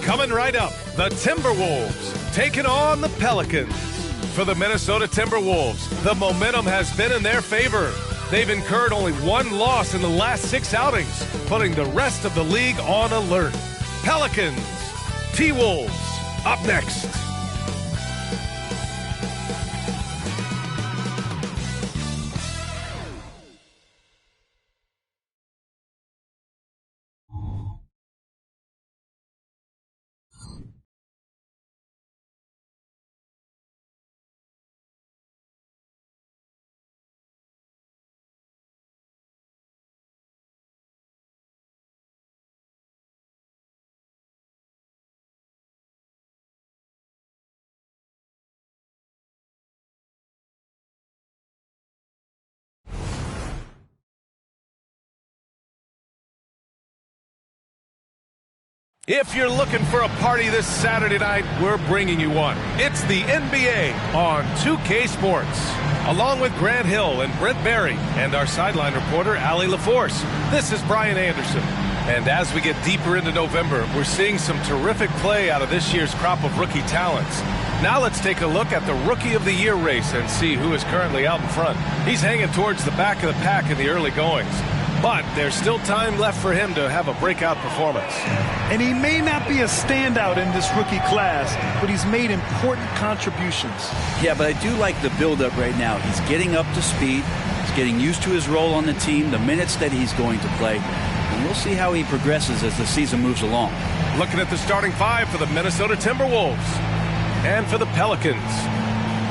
Coming right up, the Timberwolves taking on the Pelicans. For the Minnesota Timberwolves, the momentum has been in their favor. They've incurred only one loss in the last 6 outings, putting the rest of the league on alert. Pelicans, T-Wolves, up next. If you're looking for a party this Saturday night, we're bringing you one. It's the NBA on 2K Sports. Along with Grant Hill and Brent Barry and our sideline reporter, Allie LaForce, this is Brian Anderson. And as we get deeper into November, we're seeing some terrific play out of this year's crop of rookie talents. Now let's take a look at the Rookie of the Year race and see who is currently out in front. He's hanging towards the back of the pack in the early goings. But there's still time left for him to have a breakout performance. And he may not be a standout in this rookie class, but he's made important contributions. Yeah, but I do like the build-up right now. He's getting up to speed. He's getting used to his role on the team, the minutes that he's going to play. And we'll see how he progresses as the season moves along. Looking at the starting five for the Minnesota Timberwolves and for the Pelicans.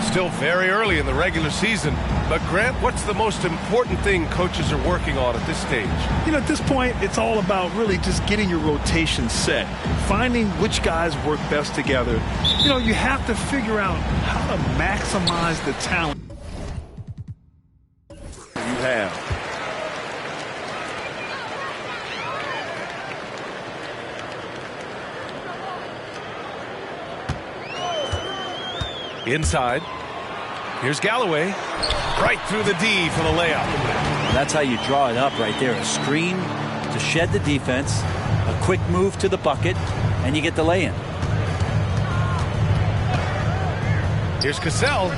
Still very early in the regular season. But, Grant, what's the most important thing coaches are working on at this stage? You know, at this point, it's all about really just getting your rotation set, finding which guys work best together. You know, you have to figure out how to maximize the talent you have. Inside. Here's Galloway. Right through the D for the layup. That's how you draw it up right there. A screen to shed the defense, a quick move to the bucket, and you get the lay-in. Here's Cassell.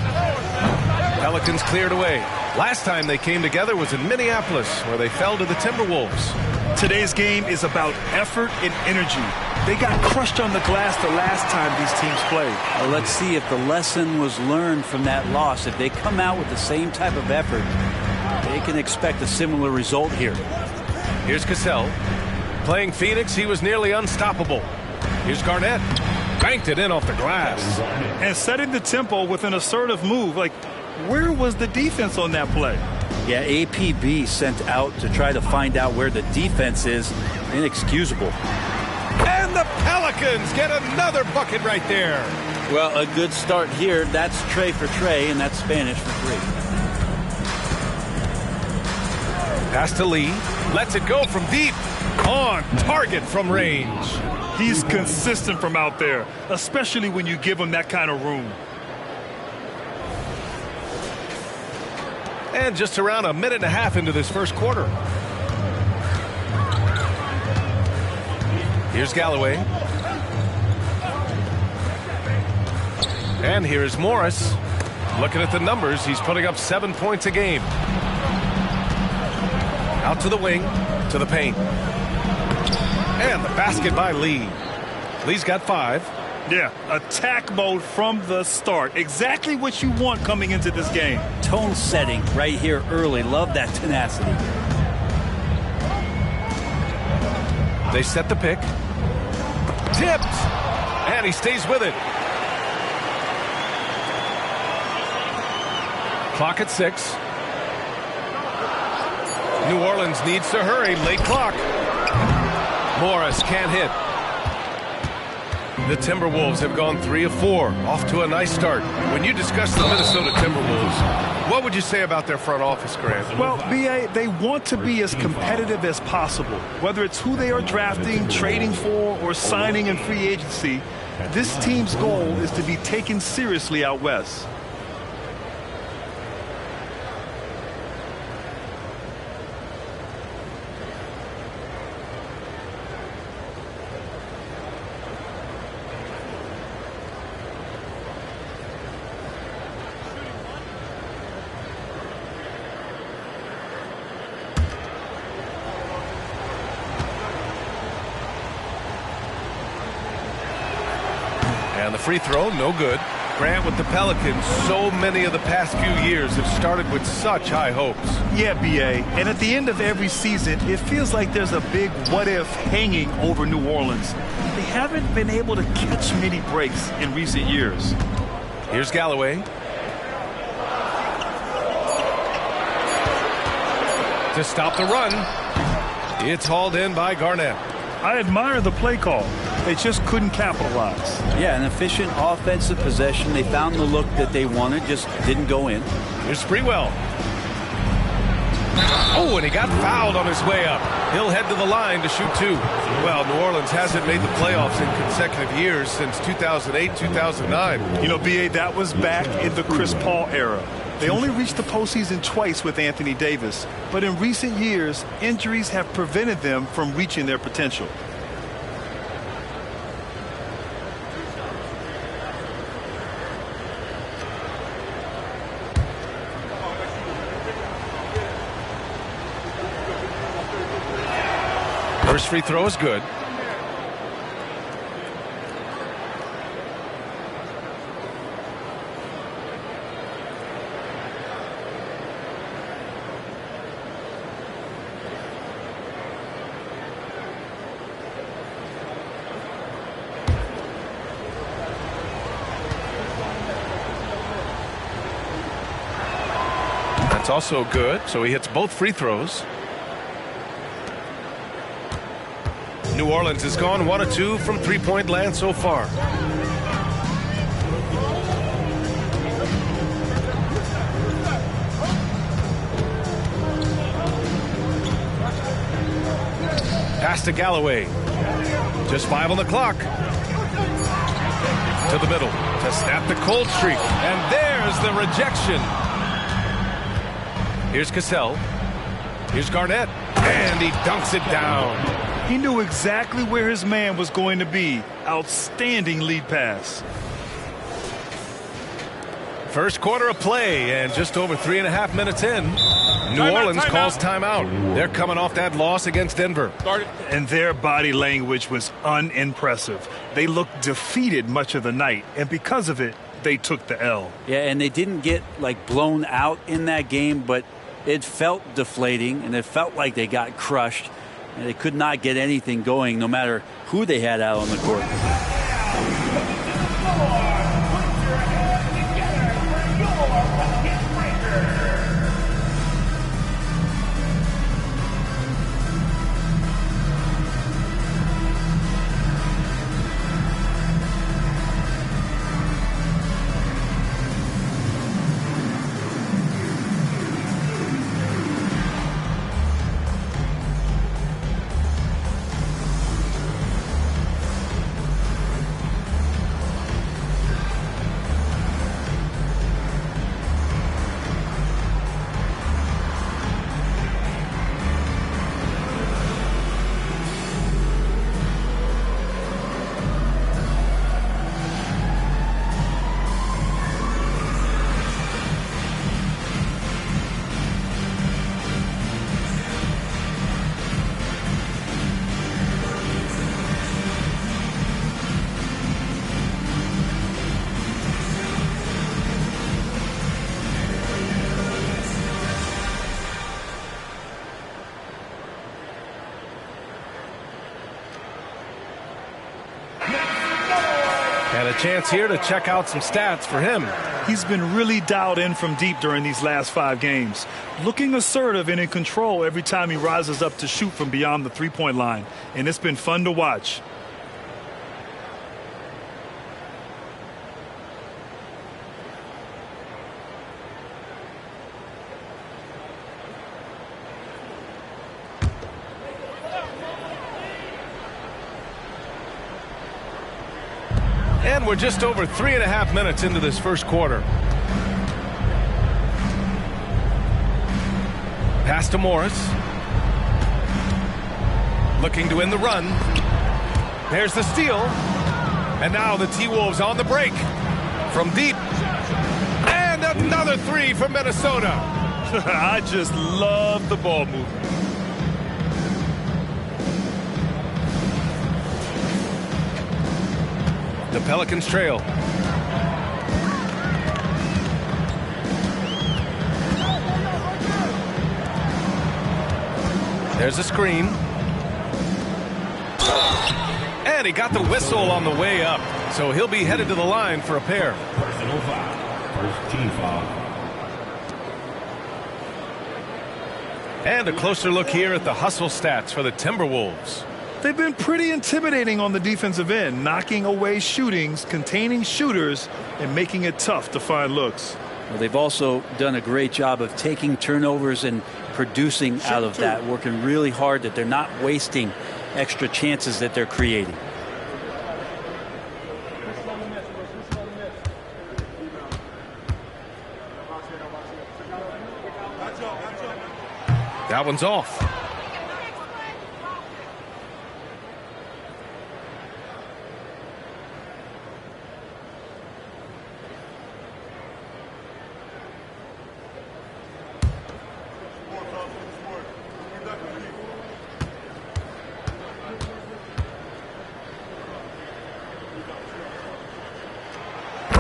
Pelicans cleared away. Last time they came together was in Minneapolis, where they fell to the Timberwolves. Today's game is about effort and energy. They got crushed on the glass the last time these teams played. Well, let's see if the lesson was learned from that loss. If they come out with the same type of effort, they can expect a similar result here. Here's Cassell. Playing Phoenix, he was nearly unstoppable. Here's Garnett. Banked it in off the glass. And setting the tempo with an assertive move. Like, where was the defense on that play? Yeah, APB sent out to try to find out where the defense is. Inexcusable. And the Pelicans get another bucket right there. Well, a good start here. That's Trey for Trey, and that's Spanish for 3. Pass to Lee. Lets it go from deep. On target from range. He's consistent from out there, especially when you give him that kind of room. And just around a minute and a half into this first quarter. Here's Galloway. And here's Morris. Looking at the numbers, he's putting up 7 points a game. Out to the wing, to the paint. And the basket by Lee. Lee's got 5. Yeah, attack mode from the start. Exactly what you want coming into this game. Tone setting right here early. Love that tenacity. They set the pick. Tipped. And he stays with it. Clock at 6. New Orleans needs to hurry. Late clock. Morris can't hit. The Timberwolves have gone 3 of 4, off to a nice start. When you discuss the Minnesota Timberwolves, what would you say about their front office, Grant? Well, B.A., they want to be as competitive as possible. Whether it's who they are drafting, trading for, or signing in free agency, this team's goal is to be taken seriously out west. And the free throw, no good. Grant, with the Pelicans, so many of the past few years have started with such high hopes. Yeah, B.A. And at the end of every season, it feels like there's a big what-if hanging over New Orleans. They haven't been able to catch many breaks in recent years. Here's Galloway. To stop the run. It's hauled in by Garnett. I admire the play call. They just couldn't capitalize. Yeah, an efficient offensive possession. They found the look that they wanted, just didn't go in. Here's Sprewell. Oh, and he got fouled on his way up. He'll head to the line to shoot two. Well, New Orleans hasn't made the playoffs in consecutive years since 2008, 2009. You know, B.A., that was back in the Chris Paul era. They only reached the postseason twice with Anthony Davis. But in recent years, injuries have prevented them from reaching their potential. First free throw is good. That's also good, so he hits both free throws. New Orleans has gone 1 of 2 from three-point land so far. Pass to Galloway. Just 5 on the clock. To the middle to snap the cold streak. And there's the rejection. Here's Cassell. Here's Garnett. And he dunks it down. He knew exactly where his man was going to be. Outstanding lead pass. First quarter of play, and just over 3.5 minutes in, New Orleans calls timeout. They're coming off that loss against Denver. And their body language was unimpressive. They looked defeated much of the night, and because of it, they took the L. Yeah, and they didn't get like blown out in that game, but it felt deflating, and it felt like they got crushed. And they could not get anything going no matter who they had out on the court. And a chance here to check out some stats for him. He's been really dialed in from deep during these last 5 games. Looking assertive and in control every time he rises up to shoot from beyond the three-point line. And it's been fun to watch. And we're just over 3.5 minutes into this first quarter. Pass to Morris. Looking to win the run. There's the steal. And now the T-Wolves on the break. From deep. And another three from Minnesota. I just love the ball movement. The Pelicans trail. There's a screen. And he got the whistle on the way up. So he'll be headed to the line for a pair. Personal foul. First team foul. And a closer look here at the hustle stats for the Timberwolves. They've been pretty intimidating on the defensive end, knocking away shootings, containing shooters, and making it tough to find looks. Well, they've also done a great job of taking turnovers and producing out of that, working really hard that they're not wasting extra chances that they're creating. That one's off.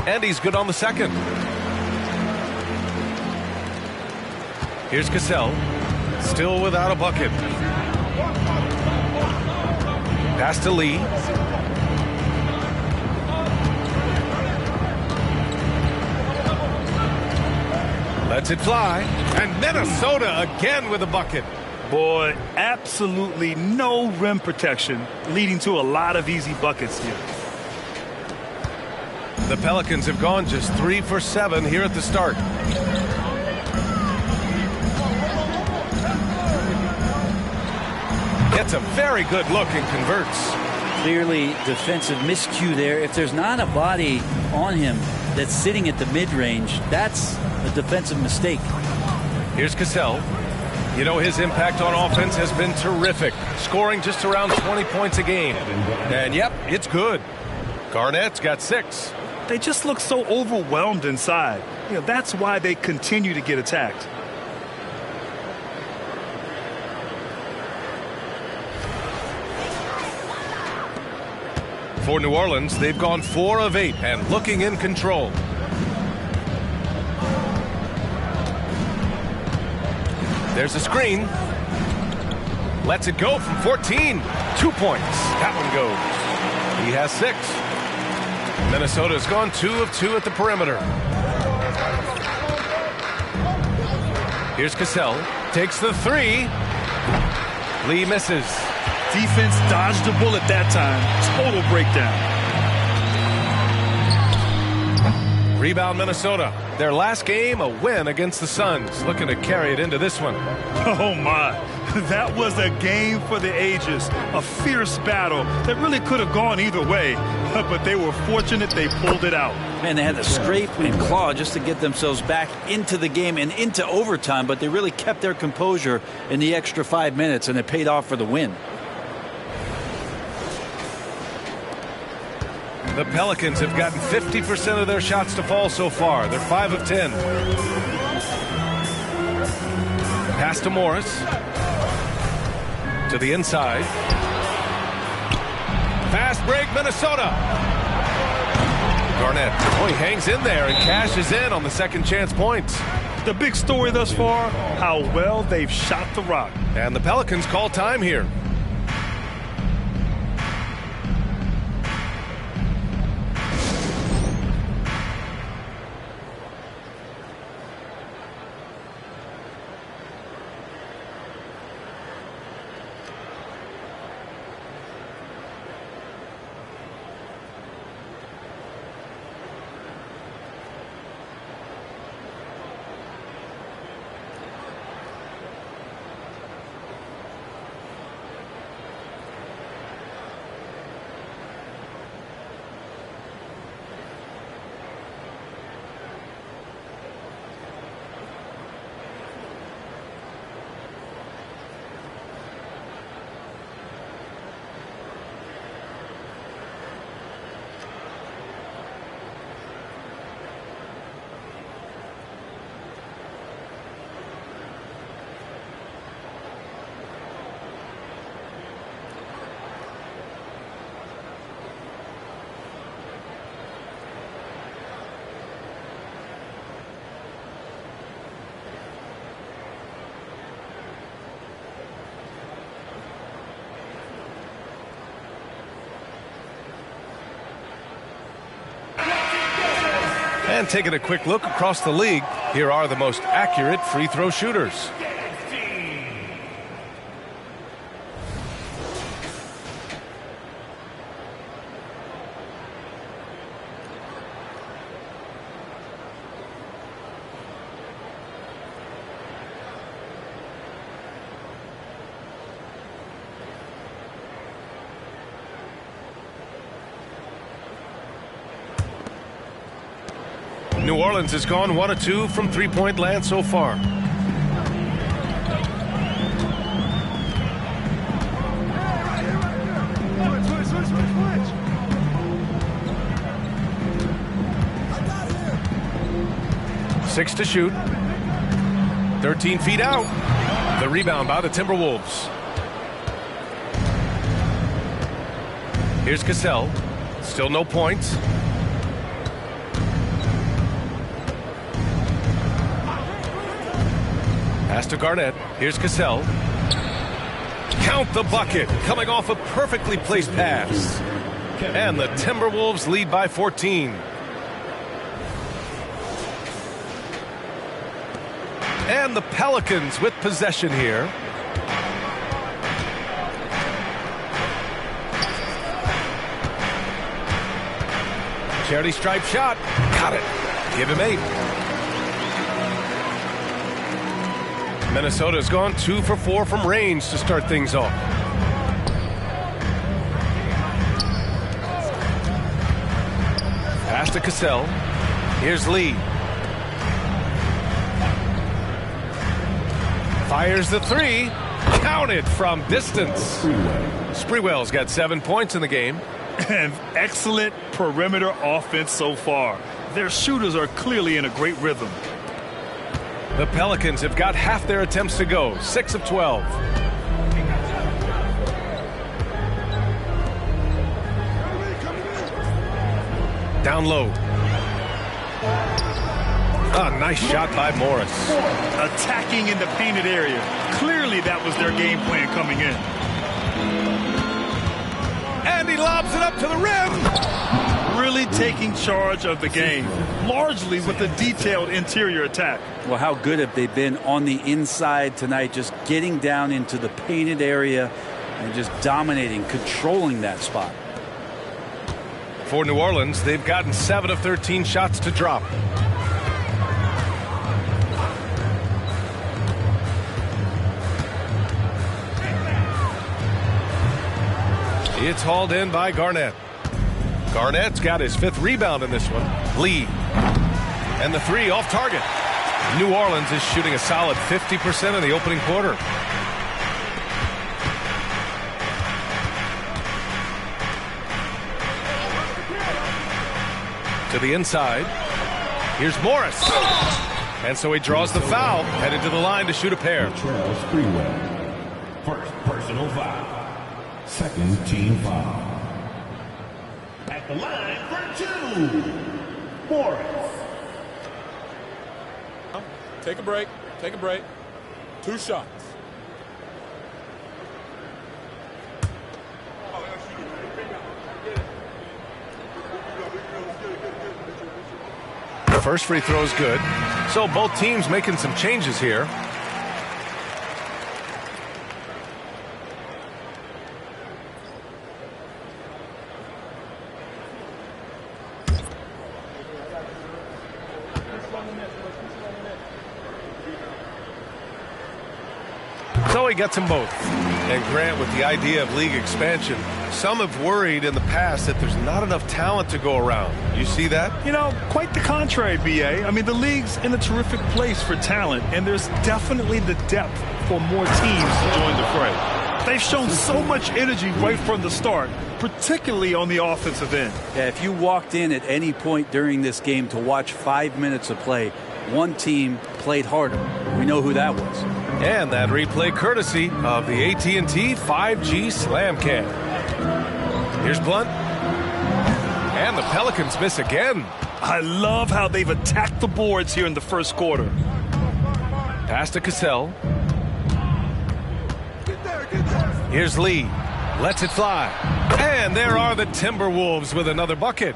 And he's good on the second. Here's Cassell. Still without a bucket. Pass to Lee. Lets it fly. And Minnesota again with a bucket. Boy, absolutely no rim protection, leading to a lot of easy buckets here. The Pelicans have gone just 3 for 7 here at the start. Gets a very good look and converts. Clearly defensive miscue there. If there's not a body on him that's sitting at the mid-range, that's a defensive mistake. Here's Cassell. You know, his impact on offense has been terrific, scoring just around 20 points a game. And yep, it's good. Garnett's got 6. They just look so overwhelmed inside. You know, that's why they continue to get attacked. For New Orleans, they've gone 4 of 8 and looking in control. There's a screen. Lets it go from 14. 2 points. That one goes. He has 6. Minnesota's gone 2 of 2 at the perimeter. Here's Cassell. Takes the 3. Lee misses. Defense dodged a bullet that time. Total breakdown. Rebound Minnesota. Their last game, a win against the Suns. Looking to carry it into this one. Oh, my. That was a game for the ages. A fierce battle that really could have gone either way. But they were fortunate they pulled it out. Man, they had to scrape and claw just to get themselves back into the game and into overtime. But they really kept their composure in the extra 5 minutes, and it paid off for the win. The Pelicans have gotten 50% of their shots to fall so far. They're 5 of 10. Pass to Morris. To the inside. Fast break, Minnesota. Garnett. Oh, he hangs in there and cashes in on the second chance points. The big story thus far, how well they've shot the rock. And the Pelicans call time here. And taking a quick look across the league, here are the most accurate free throw shooters. New Orleans has gone 1 of 2 from three-point land so far. Six to shoot. 13 feet out. The rebound by the Timberwolves. Here's Cassell. Still no points. Pass to Garnett. Here's Cassell. Count the bucket. Coming off a perfectly placed pass. And the Timberwolves lead by 14. And the Pelicans with possession here. Charity stripe shot. Got it. Give him 8. Minnesota's gone 2 for 4 from range to start things off. Pass to Cassell. Here's Lee. Fires the 3. Counted from distance. Sprewell's got 7 points in the game. And excellent perimeter offense so far. Their shooters are clearly in a great rhythm. The Pelicans have got half their attempts to go, 6 of 12. Down low. A nice shot by Morris. Attacking in the painted area. Clearly that was their game plan coming in. And he lobs it up to the rim. Really taking charge of the game, largely with a detailed interior attack. Well, how good have they been on the inside tonight, just getting down into the painted area and just dominating, controlling that spot. For New Orleans, they've gotten 7 of 13 shots to drop. It's hauled in by Garnett. Garnett's got his 5th rebound in this one. Lee. And the 3 off target. New Orleans is shooting a solid 50% in the opening quarter. To the inside. Here's Morris. And so he draws the foul, headed to the line to shoot a pair. First personal foul. Second team foul. At the line for 2. Morris. Take a break. Take a break. 2 shots. The first free throw is good. So both teams making some changes here. So he gets them both. And Grant, with the idea of league expansion, some have worried in the past that there's not enough talent to go around. You see that? You know, quite the contrary, B.A. I mean, the league's in a terrific place for talent, and there's definitely the depth for more teams to join the fray. They've shown so much energy right from the start, particularly on the offensive end. Yeah, if you walked in at any point during this game to watch 5 minutes of play, one team played harder. We know who that was. And that replay courtesy of the AT&T 5G Slam Cam. Here's Blunt. And the Pelicans miss again. I love how they've attacked the boards here in the first quarter. Pass to Cassell. Here's Lee. Lets it fly. And there are the Timberwolves with another bucket.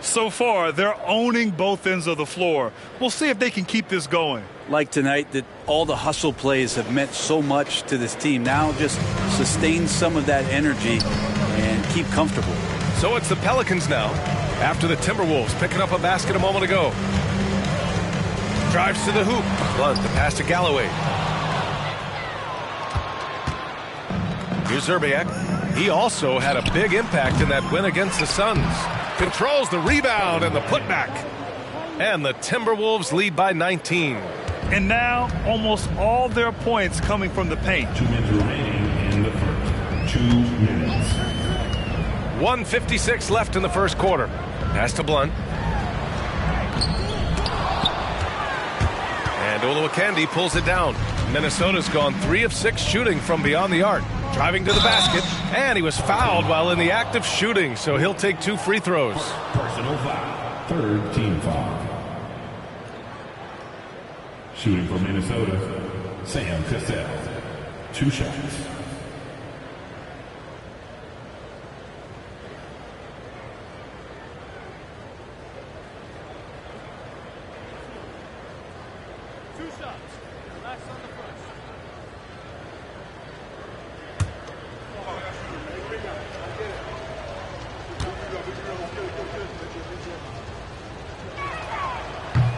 So far, they're owning both ends of the floor. We'll see if they can keep this going. Like tonight, that all the hustle plays have meant so much to this team. Now just sustain some of that energy and keep comfortable. So it's the Pelicans now, after the Timberwolves picking up a basket a moment ago. Drives to the hoop. Blunt, the pass to Galloway. Here's Zerbiak. He also had a big impact in that win against the Suns. Controls the rebound and the putback. And the Timberwolves lead by 19. And now, almost all their points coming from the paint. 2 minutes remaining in the first. 2 minutes. 1:56 left in the first quarter. Pass to Blunt. And Olowokandi pulls it down. Minnesota's gone 3 of 6 shooting from beyond the arc. Driving to the basket, and he was fouled while in the act of shooting, so he'll take 2 free throws. Personal foul. Third team foul. Shooting for Minnesota, Sam Cassell. 2 shots.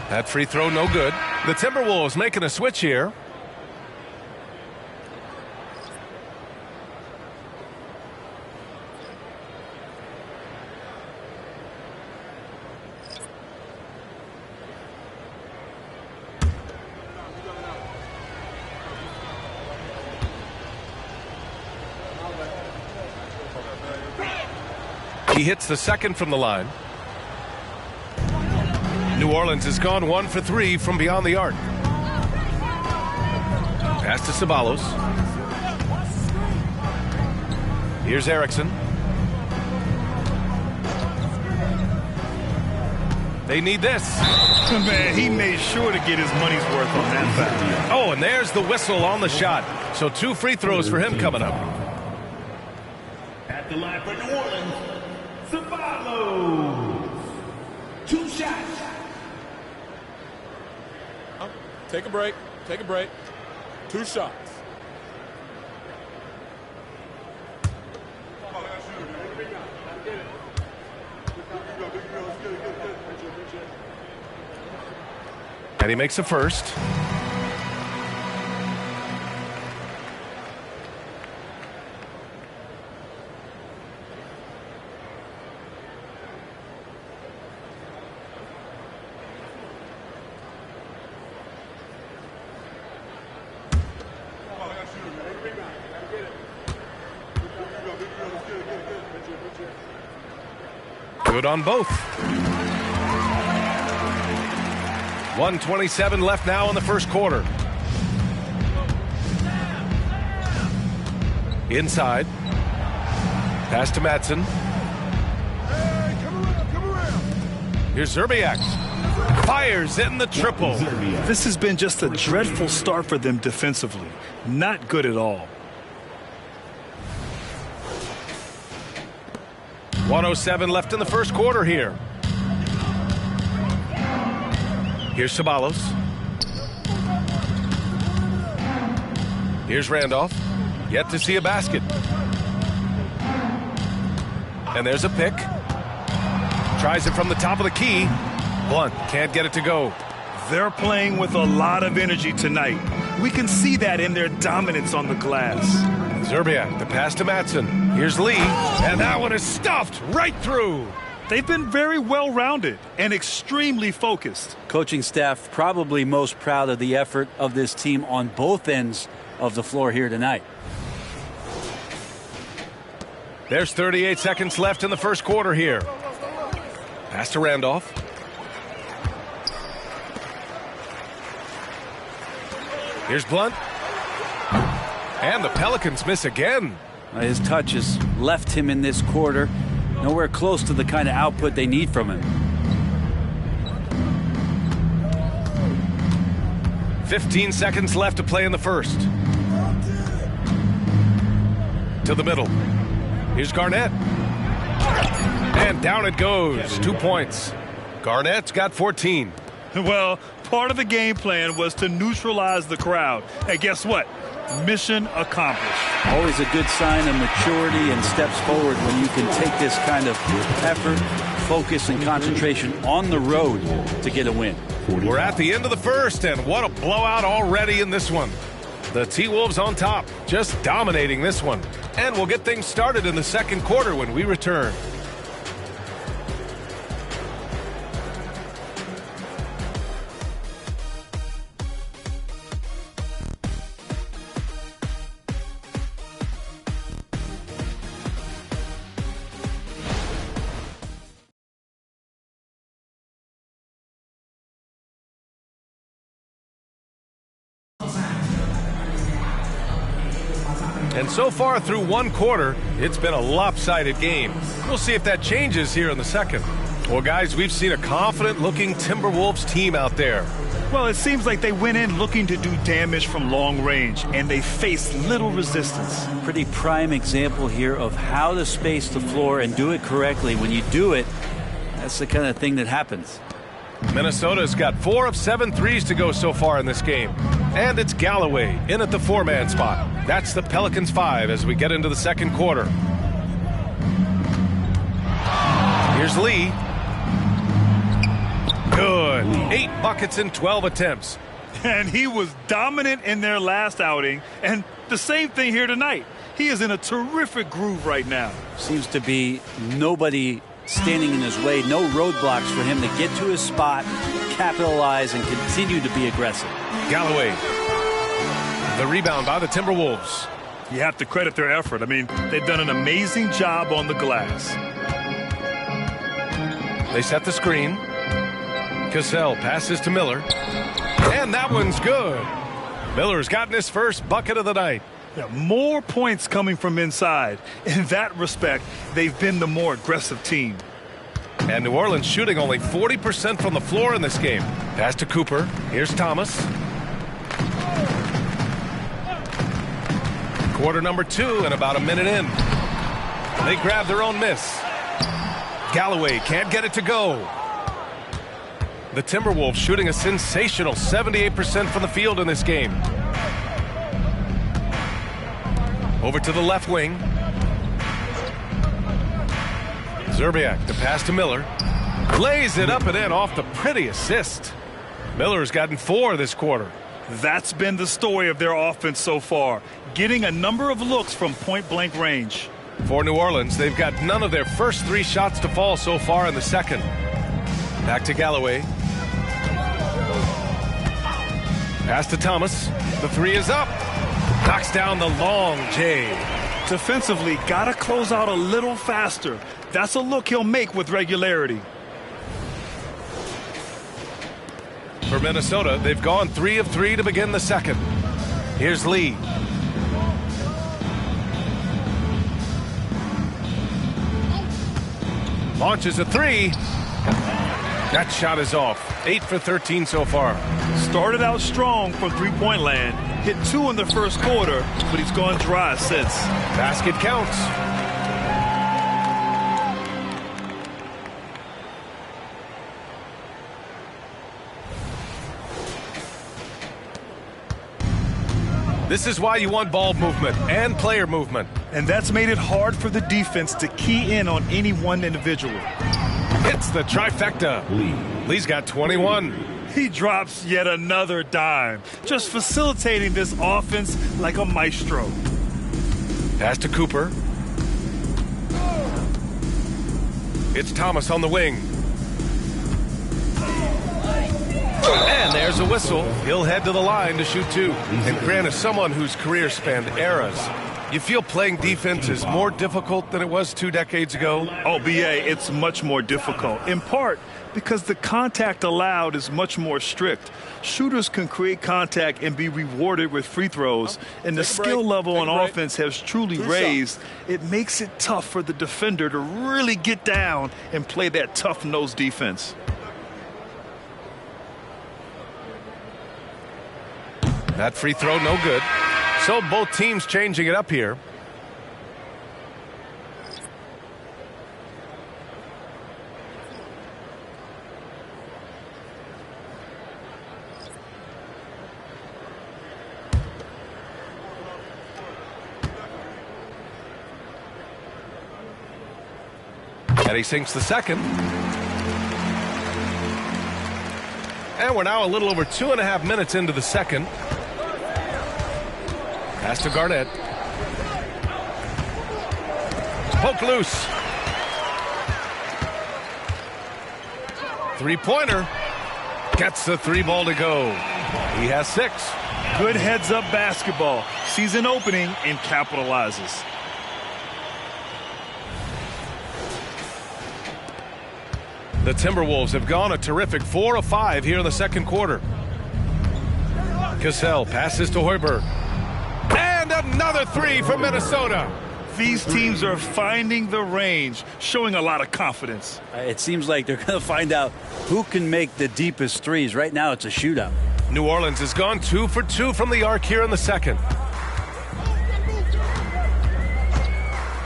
That free throw no good. The Timberwolves making a switch here. He hits the second from the line. New Orleans has gone 1 for 3 from beyond the arc. Pass to Ceballos. Here's Erickson. They need this. Man, he made sure to get his money's worth on that foul. Oh, and there's the whistle on the shot. So 2 free throws for him coming up. At the line for New Orleans, Ceballos. 2 shots. Take a break. Take a break. 2 shots. And he makes a first. Good on both. 1:27 left now in the first quarter. Inside. Pass to Madsen. Here's Zerbiak. Fires in the triple. This has been just a dreadful start for them defensively. Not good at all. 1:07 left in the first quarter here. Here's Ceballos. Here's Randolph. Yet to see a basket. And there's a pick. Tries it from the top of the key. Blunt can't get it to go. They're playing with a lot of energy tonight. We can see that in their dominance on the glass. Zerbiak, the pass to Madsen. Here's Lee, and that one is stuffed right through. They've been very well-rounded and extremely focused. Coaching staff probably most proud of the effort of this team on both ends of the floor here tonight. There's 38 seconds left in the first quarter here. Pass to Randolph. Here's Blunt. And the Pelicans miss again. His touch has left him in this quarter. Nowhere close to the kind of output they need from him. 15 seconds left to play in the first. To the middle. Here's Garnett. And down it goes. 2 points. Garnett's got 14. Well, part of the game plan was to neutralize the crowd. And guess what? Mission accomplished. Always a good sign of maturity and steps forward when you can take this kind of effort, focus, and concentration on the road to get a win. We're at the end of the first, and what a blowout already in this one. The T-Wolves on top, just dominating this one. And we'll get things started in the second quarter when we return. And so far through one quarter, it's been a lopsided game. We'll see if that changes here in the second. Well, guys, we've seen a confident-looking Timberwolves team out there. Well, it seems like they went in looking to do damage from long range, and they faced little resistance. Pretty prime example here of how to space the floor and do it correctly. When you do it, that's the kind of thing that happens. Minnesota's got 4 of 7 threes to go so far in this game. And it's Galloway in at the 4-man spot. That's the Pelicans 5 as we get into the second quarter. Here's Lee. Good. 8 buckets in 12 attempts. And he was dominant in their last outing. And the same thing here tonight. He is in a terrific groove right now. Seems to be nobody standing in his way, no roadblocks for him to get to his spot, capitalize, and continue to be aggressive. Galloway. The rebound by the Timberwolves. You have to credit their effort. I mean, they've done an amazing job on the glass. They set the screen. Cassell passes to Miller. And that one's good. Miller's gotten his first bucket of the night. Yeah, more points coming from inside. In that respect, they've been the more aggressive team. And New Orleans shooting only 40% from the floor in this game. Pass to Cooper. Here's Thomas. Quarter number 2 and about a minute in. They grab their own miss. Galloway can't get it to go. The Timberwolves shooting a sensational 78% from the field in this game. Over to the left wing. Zerbiak to pass to Miller. Lays it up and in off the pretty assist. Miller's gotten 4 this quarter. That's been the story of their offense so far, getting a number of looks from point-blank range. For New Orleans, they've got none of their first 3 shots to fall so far in the second. Back to Galloway. Pass to Thomas. The 3 is up. Knocks down the long J. Defensively, got to close out a little faster. That's a look he'll make with regularity. For Minnesota, they've gone 3 of 3 to begin the second. Here's Lee. Launches a 3. That shot is off. 8 for 13 so far. Started out strong from three-point land. Hit 2 in the first quarter, but he's gone dry since. Basket counts. This is why you want ball movement and player movement. And that's made it hard for the defense to key in on any one individual. Hits the trifecta. Lee's got 21. He drops yet another dime, just facilitating this offense like a maestro. Pass to Cooper. It's Thomas on the wing. And there's a whistle. He'll head to the line to shoot 2. And Grant is someone whose career spanned eras. You feel playing defense is more difficult than it was 2 decades ago? Oh, BA, it's much more difficult, in part because the contact allowed is much more strict. Shooters can create contact and be rewarded with free throws, and the skill level on offense has truly raised. It makes it tough for the defender to really get down and play that tough-nosed defense. That free throw, no good. So both teams changing it up here. And he sinks the second. And we're now a little over 2.5 minutes into the second. Pass to Garnett. Poke loose. Three-pointer. Gets the three ball to go. He has 6. Good heads-up basketball. Sees an opening and capitalizes. The Timberwolves have gone a terrific 4 of 5 here in the second quarter. Cassell passes to Hoiberg. And another three from Minnesota. These teams are finding the range, showing a lot of confidence. It seems like they're going to find out who can make the deepest threes. Right now, it's a shootout. New Orleans has gone 2 for 2 from the arc here in the second.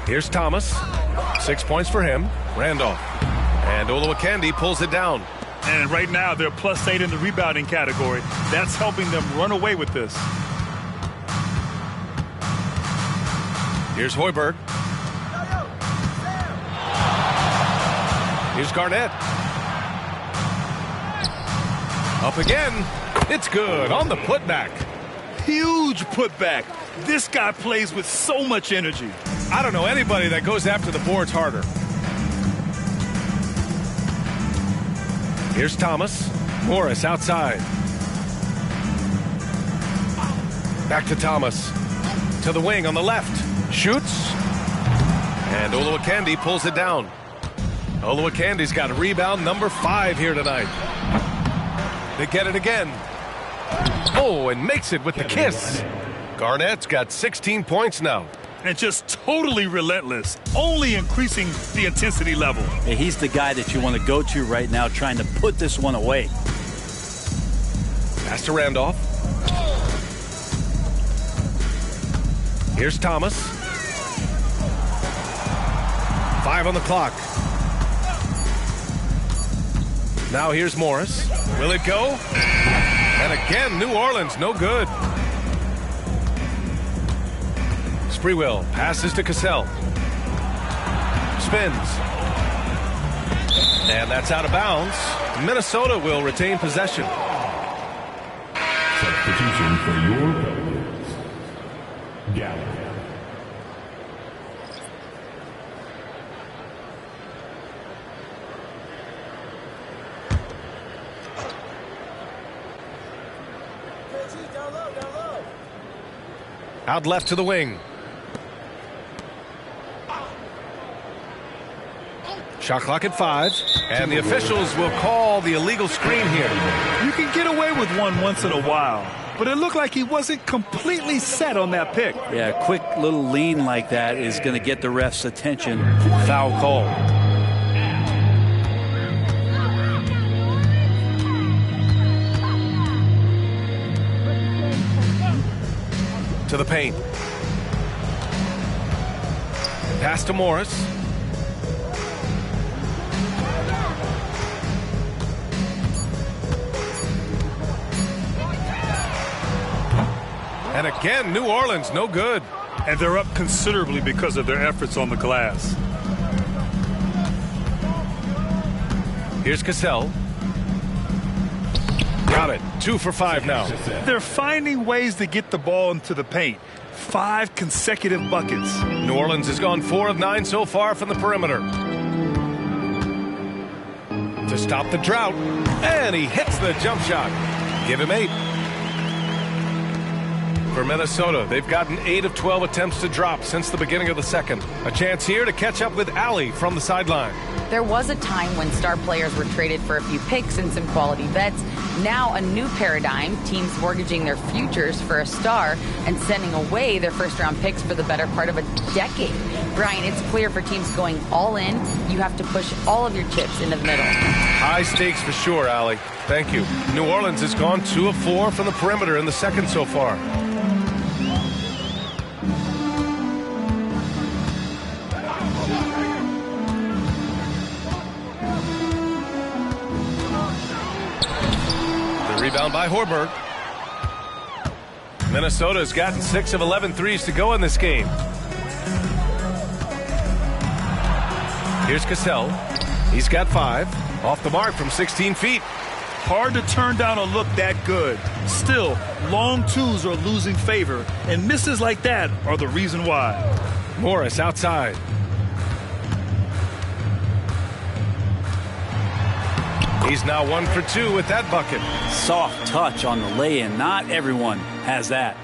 Here's Thomas. 6 points for him. Randolph. And Olowokandi pulls it down. And right now, they're +8 in the rebounding category. That's helping them run away with this. Here's Hoiberg. Here's Garnett. Up again. It's good on the putback. Huge putback. This guy plays with so much energy. I don't know anybody that goes after the boards harder. Here's Thomas. Morris outside. Back to Thomas. To the wing on the left. Shoots. And Olowokandi pulls it down. Olowokandi's got a rebound number 5 here tonight. They get it again. Oh, and makes it with the kiss. Garnett's got 16 points now. And just totally relentless, only increasing the intensity level. Hey, he's the guy that you want to go to right now, trying to put this one away. Pass to Randolph. Here's Thomas. 5 on the clock. Now here's Morris. Will it go? And again, New Orleans, no good. Spreewell passes to Cassell. Spins. And that's out of bounds. Minnesota will retain possession. Substitution for your Pelicans. Gallagher. Out left to the wing. Shot clock at 5. And the officials will call the illegal screen here. You can get away with one once in a while, but it looked like he wasn't completely set on that pick. Yeah, a quick little lean like that is going to get the ref's attention. Foul call. To the paint. Pass to Morris. And again, New Orleans, no good. And they're up considerably because of their efforts on the glass. Here's Cassell. Got it. 2 for 5 now. They're finding ways to get the ball into the paint. 5 consecutive buckets. New Orleans has gone 4 of 9 so far from the perimeter. To stop the drought. And he hits the jump shot. Give him 8. For Minnesota, they've gotten 8 of 12 attempts to drop since the beginning of the second. A chance here to catch up with Allie from the sideline. There was a time when star players were traded for a few picks and some quality vets. Now a new paradigm, teams mortgaging their futures for a star and sending away their first-round picks for the better part of a decade. Brian, it's clear for teams going all in, you have to push all of your chips into the middle. High stakes for sure, Allie. Thank you. New Orleans has gone 2 of 4 from the perimeter in the second so far. Rebound by Hoiberg. Minnesota has gotten 6 of 11 threes to go in this game. Here's Cassell. He's got 5. Off the mark from 16 feet. Hard to turn down a look that good. Still, long twos are losing favor, and misses like that are the reason why. Morris outside. He's now 1 for 2 with that bucket. Soft touch on the lay-in. Not everyone has that.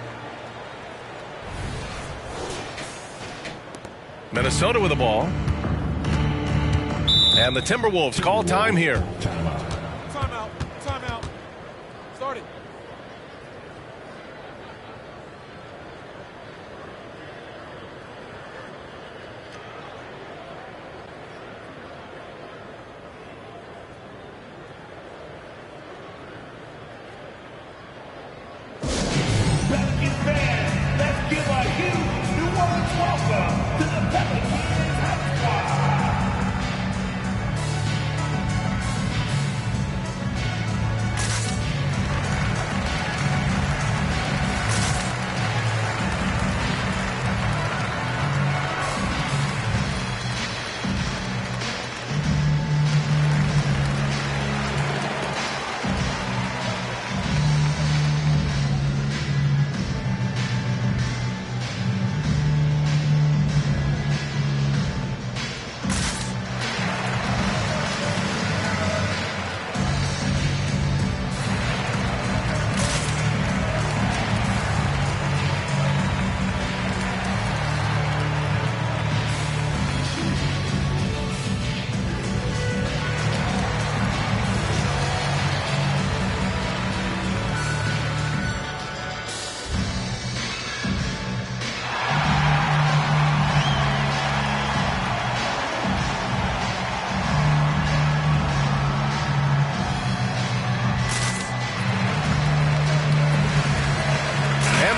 Minnesota with the ball. And the Timberwolves call time here. Timeout. Timeout. Start it. Pelicans fans, let's give a huge New Orleans welcome to the Pelicans Hot Squad.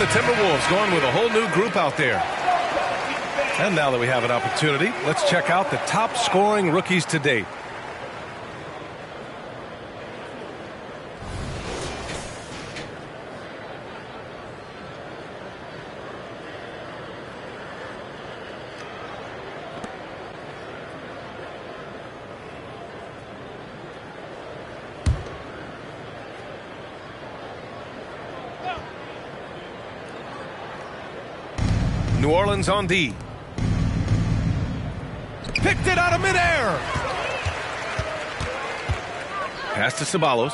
The Timberwolves going with a whole new group out there. And now that we have an opportunity, let's check out the top scoring rookies to date. New Orleans on D. Picked it out of midair. Pass to Ceballos.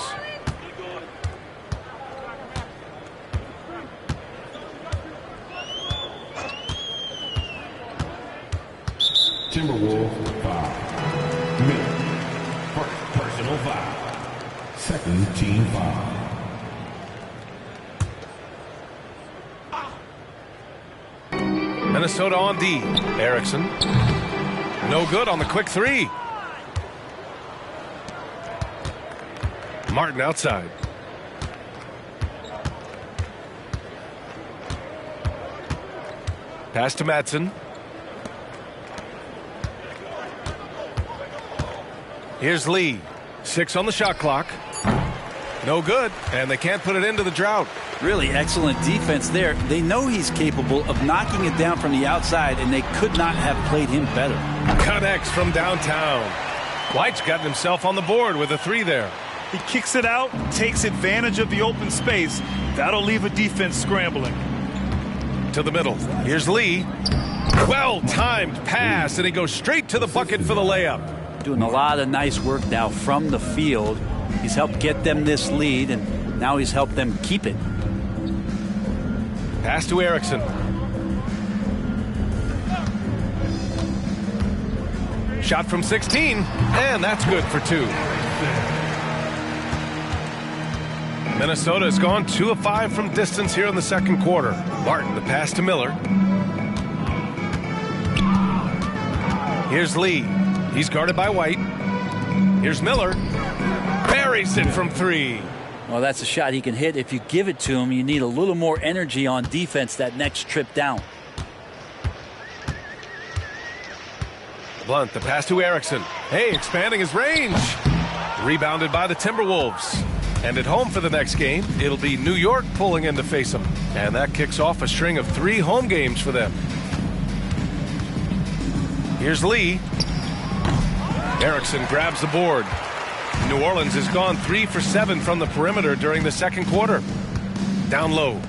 Timberwolves foul. Miller. First personal foul. Second team foul. Minnesota on D. Erickson. No good on the quick 3. Martin outside. Pass to Madsen. Here's Lee. 6 on the shot clock. No good, and they can't put it into the drought. Really excellent defense there. They know he's capable of knocking it down from the outside, and they could not have played him better. Connects from downtown. White's gotten himself on the board with a 3 there. He kicks it out, takes advantage of the open space. That'll leave a defense scrambling. To the middle. Here's Lee. Well-timed pass, and he goes straight to the bucket for the layup. Doing a lot of nice work now from the field. He's helped get them this lead, and now he's helped them keep it. Pass to Erickson. Shot from 16, and that's good for 2. Minnesota has gone 2 of 5 from distance here in the second quarter. Martin, the pass to Miller. Here's Lee. He's guarded by White. Here's Miller. Buries it from 3. Well, that's a shot he can hit. If you give it to him, you need a little more energy on defense that next trip down. Blunt, the pass to Erickson. Hey, expanding his range. Rebounded by the Timberwolves. And at home for the next game, it'll be New York pulling in to face them. And that kicks off a string of 3 home games for them. Here's Lee. Erickson grabs the board. New Orleans has gone 3 for 7 from the perimeter during the second quarter. Down low.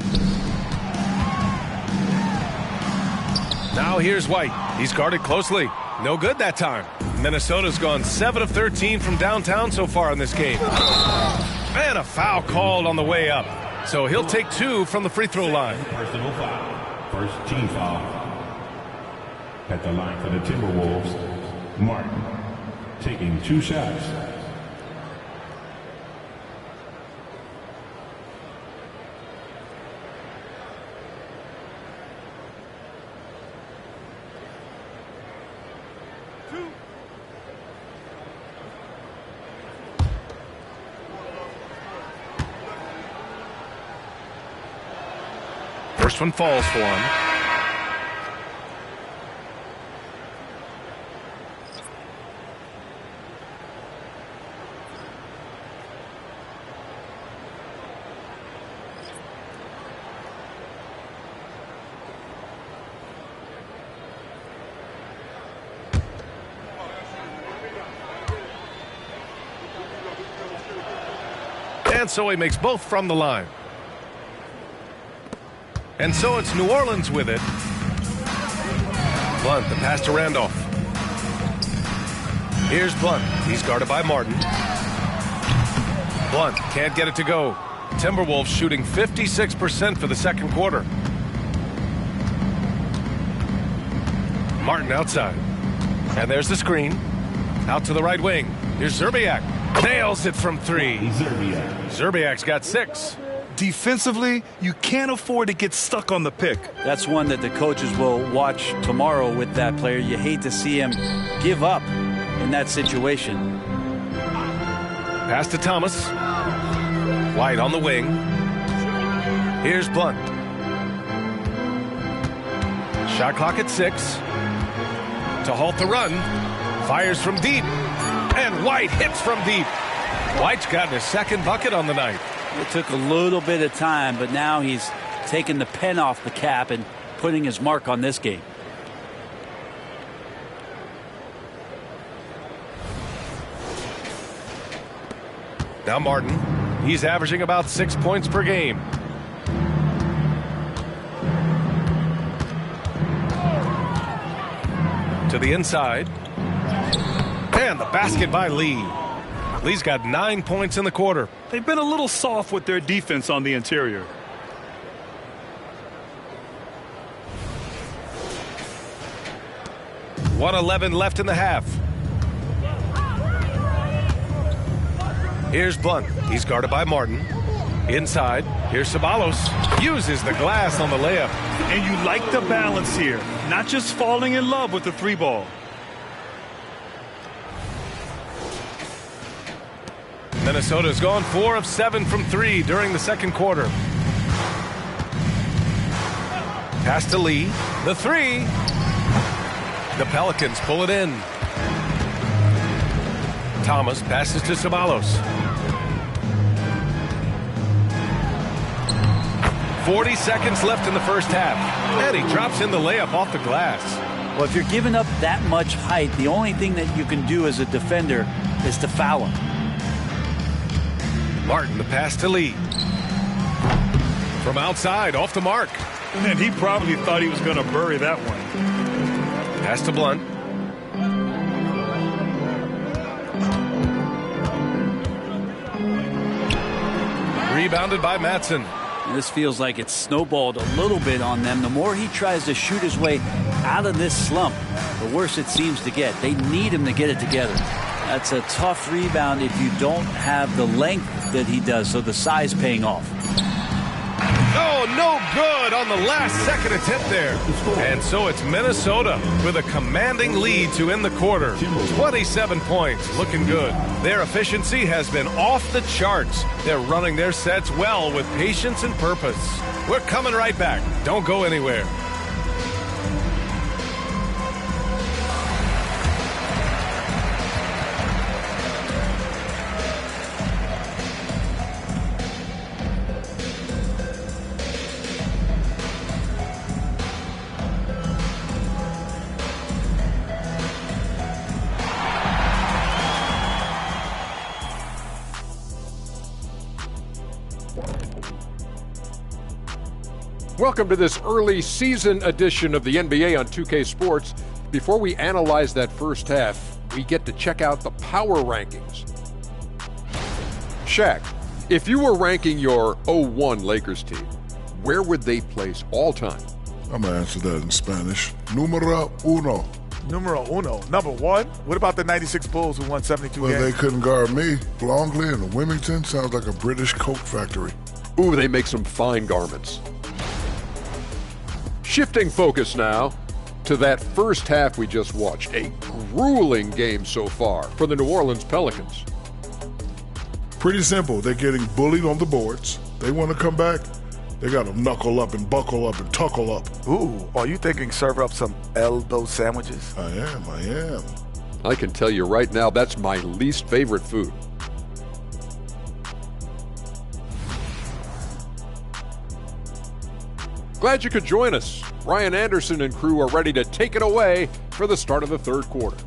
Now here's White. He's guarded closely. No good that time. Minnesota's gone 7 of 13 from downtown so far in this game. And a foul called on the way up. So he'll take 2 from the free throw line. Personal foul. First team foul. At the line for the Timberwolves, Martin taking 2 shots. First one falls for him. And so he makes both from the line. And so it's New Orleans with it. Blunt, the pass to Randolph. Here's Blunt. He's guarded by Martin. Blunt can't get it to go. Timberwolves shooting 56% for the second quarter. Martin outside. And there's the screen. Out to the right wing. Here's Zerbiak. Nails it from 3. Zerbiak's got 6. Defensively, you can't afford to get stuck on the pick. That's one that the coaches will watch tomorrow with that player. You hate to see him give up in that situation. Pass to Thomas. White on the wing. Here's Blunt. Shot clock at 6. To halt the run. Fires from deep. And White hits from deep. White's gotten his second bucket on the night. It took a little bit of time, but now he's taking the pen off the cap and putting his mark on this game. Now Martin. He's averaging about 6 points per game. To the inside. And the basket by Lee. Lee's got 9 points in the quarter. They've been a little soft with their defense on the interior. .111 left in the half. Here's Blunt. He's guarded by Martin. Inside. Here's Ceballos. Uses the glass on the layup. And you like the balance here. Not just falling in love with the 3 ball. Minnesota's gone 4 of 7 from 3 during the second quarter. Pass to Lee. The 3. The Pelicans pull it in. Thomas passes to Ceballos. 40 seconds left in the first half. And he drops in the layup off the glass. Well, if you're giving up that much height, the only thing that you can do as a defender is to foul him. Martin, the pass to Lee. From outside, off the mark. And he probably thought he was going to bury that one. Pass to Blunt. Rebounded by Matson. This feels like it's snowballed a little bit on them. The more he tries to shoot his way out of this slump, the worse it seems to get. They need him to get it together. That's a tough rebound if you don't have the length that he does, so the size paying off. Oh, no good on the last second attempt there. And so it's Minnesota with a commanding lead to end the quarter. 27 points, looking good. Their efficiency has been off the charts. They're running their sets well with patience and purpose. We're coming right back. Don't go anywhere. Welcome to this early season edition of the NBA on 2K Sports. Before we analyze that first half, we get to check out the power rankings. Shaq, if you were ranking your 0-1 Lakers team, where would they place all time? I'm going to answer that in Spanish. Numero uno. Numero uno. Number one? What about the 96 Bulls who won 72 games? Well, they couldn't guard me. Longley and Wilmington sounds like a British coat factory. Ooh, they make some fine garments. Shifting focus now to that first half we just watched. A grueling game so far for the New Orleans Pelicans. Pretty simple. They're getting bullied on the boards. They want to come back. They got to knuckle up and buckle up and tuckle up. Ooh, are you thinking serve up some elbow sandwiches? I am. I can tell you right now, that's my least favorite food. Glad you could join us. Ryan Anderson and crew are ready to take it away for the start of the third quarter.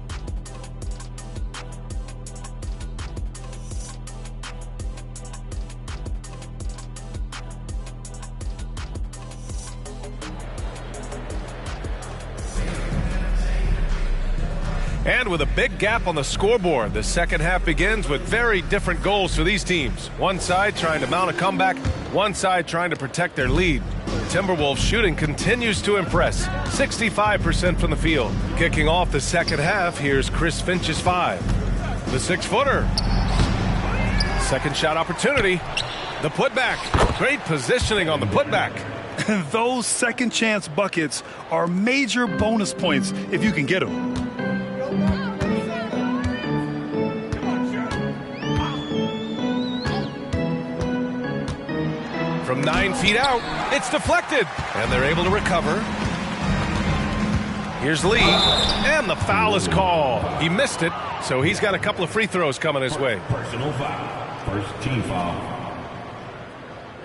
And with a big gap on the scoreboard, the second half begins with very different goals for these teams. One side trying to mount a comeback, one side trying to protect their lead. Timberwolves shooting continues to impress, 65% from the field. Kicking off the second half, here's Chris Finch's 5. The 6-footer. Second shot opportunity. The putback. Great positioning on the putback. Those second chance buckets are major bonus points if you can get them. From 9 feet out, it's deflected, and they're able to recover. Here's Lee, and the foul is called. He missed it, so he's got a couple of free throws coming his way. Personal foul. First team foul.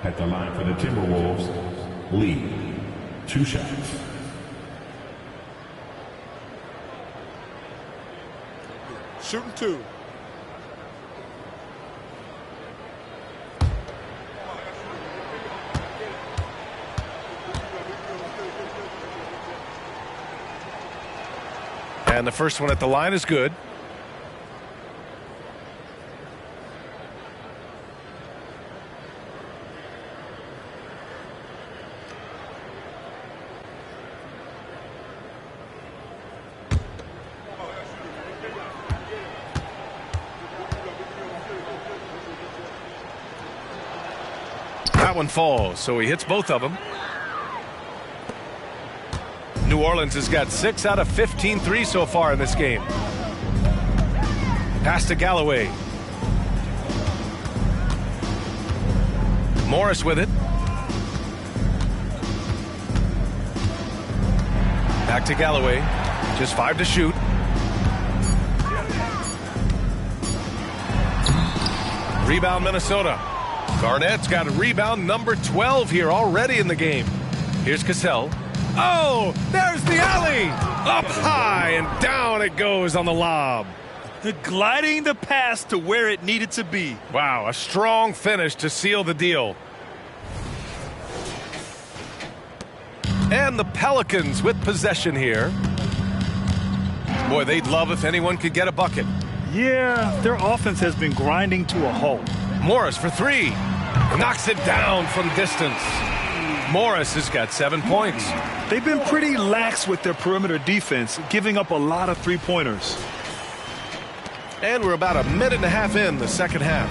At the line for the Timberwolves, Lee. 2 shots. Shooting 2. And the first one at the line is good. That one falls, so he hits both of them. New Orleans has got 6 out of 15 threes so far in this game. Pass to Galloway. Morris with it. Back to Galloway. Just 5 to shoot. Rebound Minnesota. Garnett's got a rebound number 12 here already in the game. Here's Cassell. Oh, there's the alley. Up high and down it goes on the lob. Gliding the pass to where it needed to be. Wow, a strong finish to seal the deal. And the Pelicans with possession here. Boy, they'd love if anyone could get a bucket. Yeah, their offense has been grinding to a halt. Morris for 3. Knocks it down from distance. Morris has got 7 points. They've been pretty lax with their perimeter defense, giving up a lot of three-pointers. And we're about a minute and a half in the second half.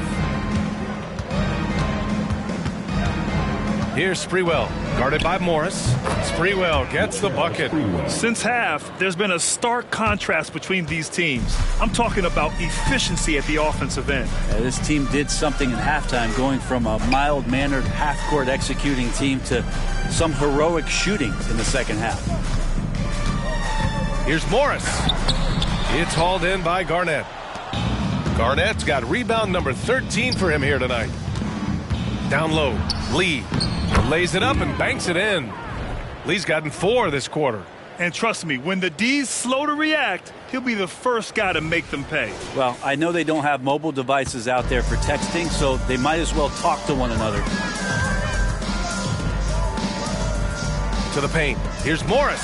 Here's Sprewell, guarded by Morris. Sprewell gets the bucket. Since half, there's been a stark contrast between these teams. I'm talking about efficiency at the offensive end. This team did something in halftime, going from a mild-mannered half-court executing team to some heroic shooting in the second half. Here's Morris. It's hauled in by Garnett. Garnett's got rebound number 13 for him here tonight. Down low, Lee lays it up and banks it in. Lee's gotten 4 this quarter. And trust me, when the D's slow to react, he'll be the first guy to make them pay. Well, I know they don't have mobile devices out there for texting, so they might as well talk to one another. To the paint. Here's Morris.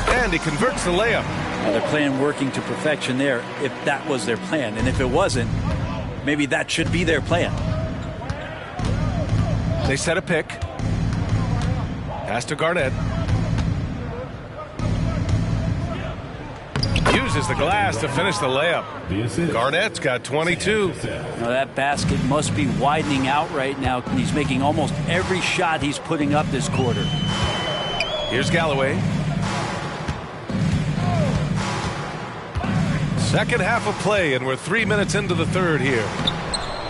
And he converts the layup. Well, they're playing working to perfection there if that was their plan. And if it wasn't, maybe that should be their plan. They set a pick. Pass to Garnett. Uses the glass to finish the layup. Garnett's got 22. Now that basket must be widening out right now. He's making almost every shot he's putting up this quarter. Here's Galloway. Second half of play, and we're 3 minutes into the third here.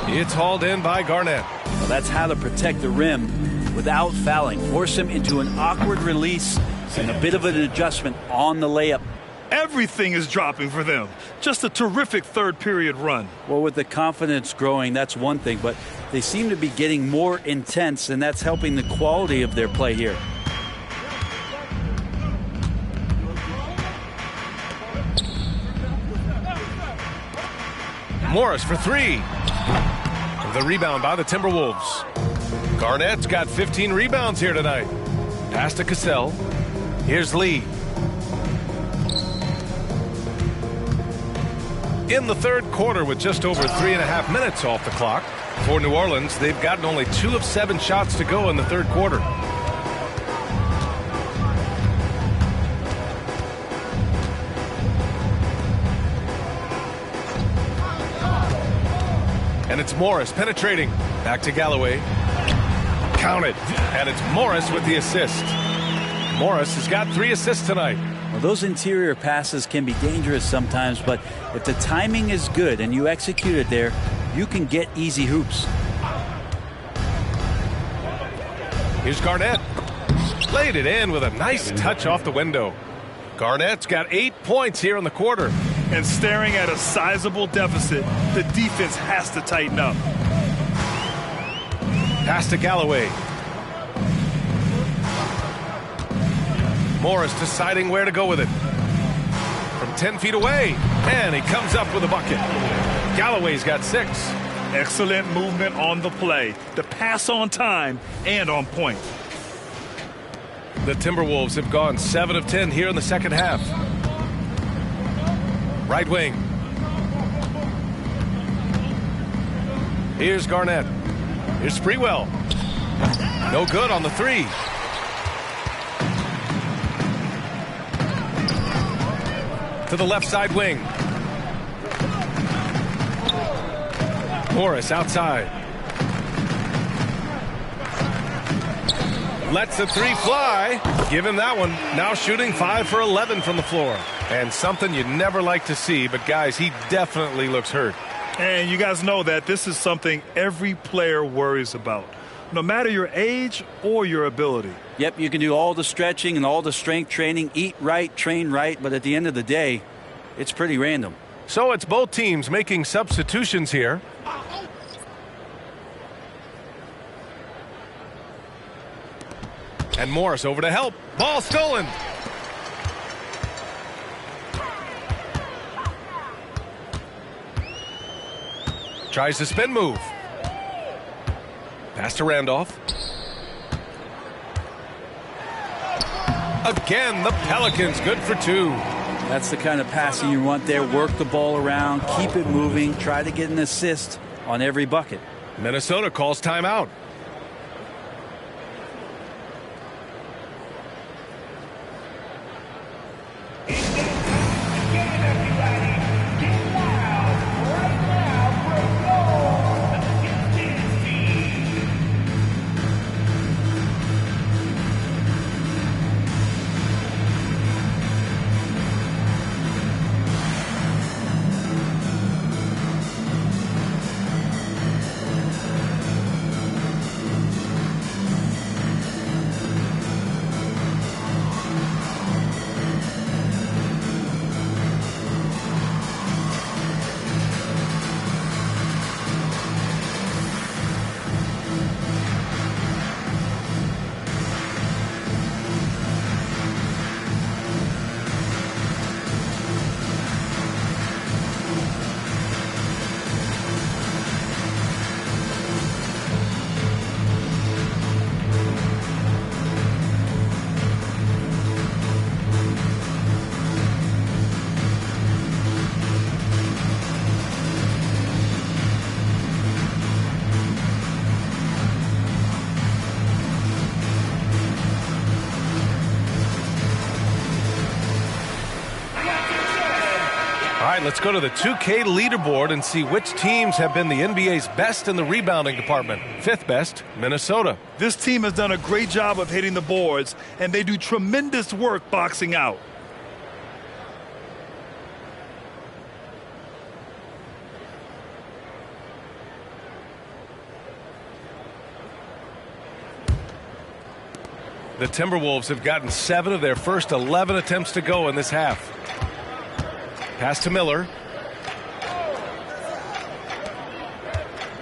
It's hauled in by Garnett. Well, that's how to protect the rim without fouling. Force him into an awkward release and a bit of an adjustment on the layup. Everything is dropping for them. Just a terrific third period run. Well, with the confidence growing, that's one thing, but they seem to be getting more intense, and that's helping the quality of their play here. Morris for three. The rebound by the Timberwolves. Garnett's got 15 rebounds here tonight. Pass to Cassell. Here's Lee. In the third quarter with just over 3.5 minutes off the clock. For New Orleans, they've gotten only 2 of 7 shots to go in the third quarter. And it's Morris penetrating. Back to Galloway. Counted. And it's Morris with the assist. Morris has got 3 assists tonight. Well, those interior passes can be dangerous sometimes, but if the timing is good and you execute it there, you can get easy hoops. Here's Garnett. Laid it in with a nice touch off the window. Garnett's got 8 points here in the quarter. And staring at a sizable deficit, the defense has to tighten up. Pass to Galloway. Morris deciding where to go with it. From 10 feet away. And he comes up with a bucket. Galloway's got 6. Excellent movement on the play. The pass on time and on point. The Timberwolves have gone 7 of 10 here in the second half. Right wing. Here's Garnett. Here's Sprewell. No good on the 3. To the left side wing. Morris outside. Lets the 3 fly. Give him that one. Now shooting 5 for 11 from the floor. And something you never like to see, but guys, he definitely looks hurt. And you guys know that this is something every player worries about, no matter your age or your ability. Yep, you can do all the stretching and all the strength training, eat right, train right, but at the end of the day, it's pretty random. So it's both teams making substitutions here. And Morris over to help. Ball stolen. Tries the spin move. Pass to Randolph. Again, the Pelicans good for 2. That's the kind of passing you want there. Work the ball around, keep it moving, try to get an assist on every bucket. Minnesota calls timeout. All right, let's go to the 2K leaderboard and see which teams have been the NBA's best in the rebounding department. 5th best, Minnesota. This team has done a great job of hitting the boards, and they do tremendous work boxing out. The Timberwolves have gotten 7 of their first 11 attempts to go in this half. Pass to Miller.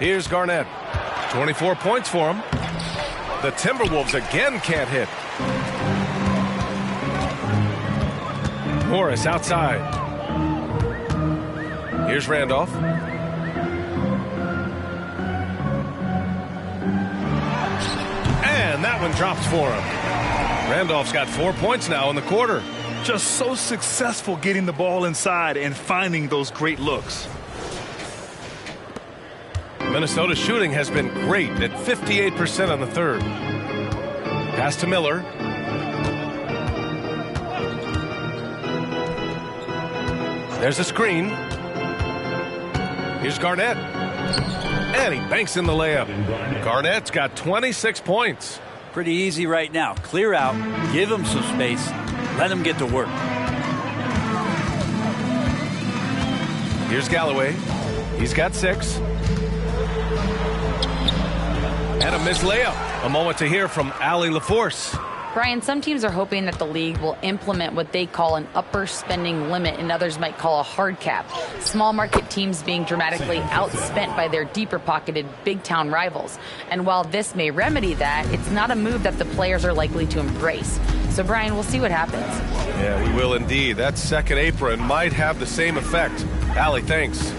Here's Garnett. 24 points for him. The Timberwolves again can't hit. Morris outside. Here's Randolph. And that one drops for him. Randolph's got 4 points now in the quarter. Just so successful getting the ball inside and finding those great looks. Minnesota's shooting has been great at 58% on the third. Pass to Miller. There's a screen. Here's Garnett. And he banks in the layup. Garnett's got 26 points. Pretty easy right now. Clear out, give him some space, let him get to work. Here's Galloway. He's got 6. And a missed layup. A moment to hear from Allie LaForce. Brian, some teams are hoping that the league will implement what they call an upper spending limit and others might call a hard cap. Small market teams being dramatically outspent by their deeper pocketed big town rivals. And while this may remedy that, it's not a move that the players are likely to embrace. So Brian, we'll see what happens. Yeah, we will indeed. That second apron might have the same effect. Allie, thanks.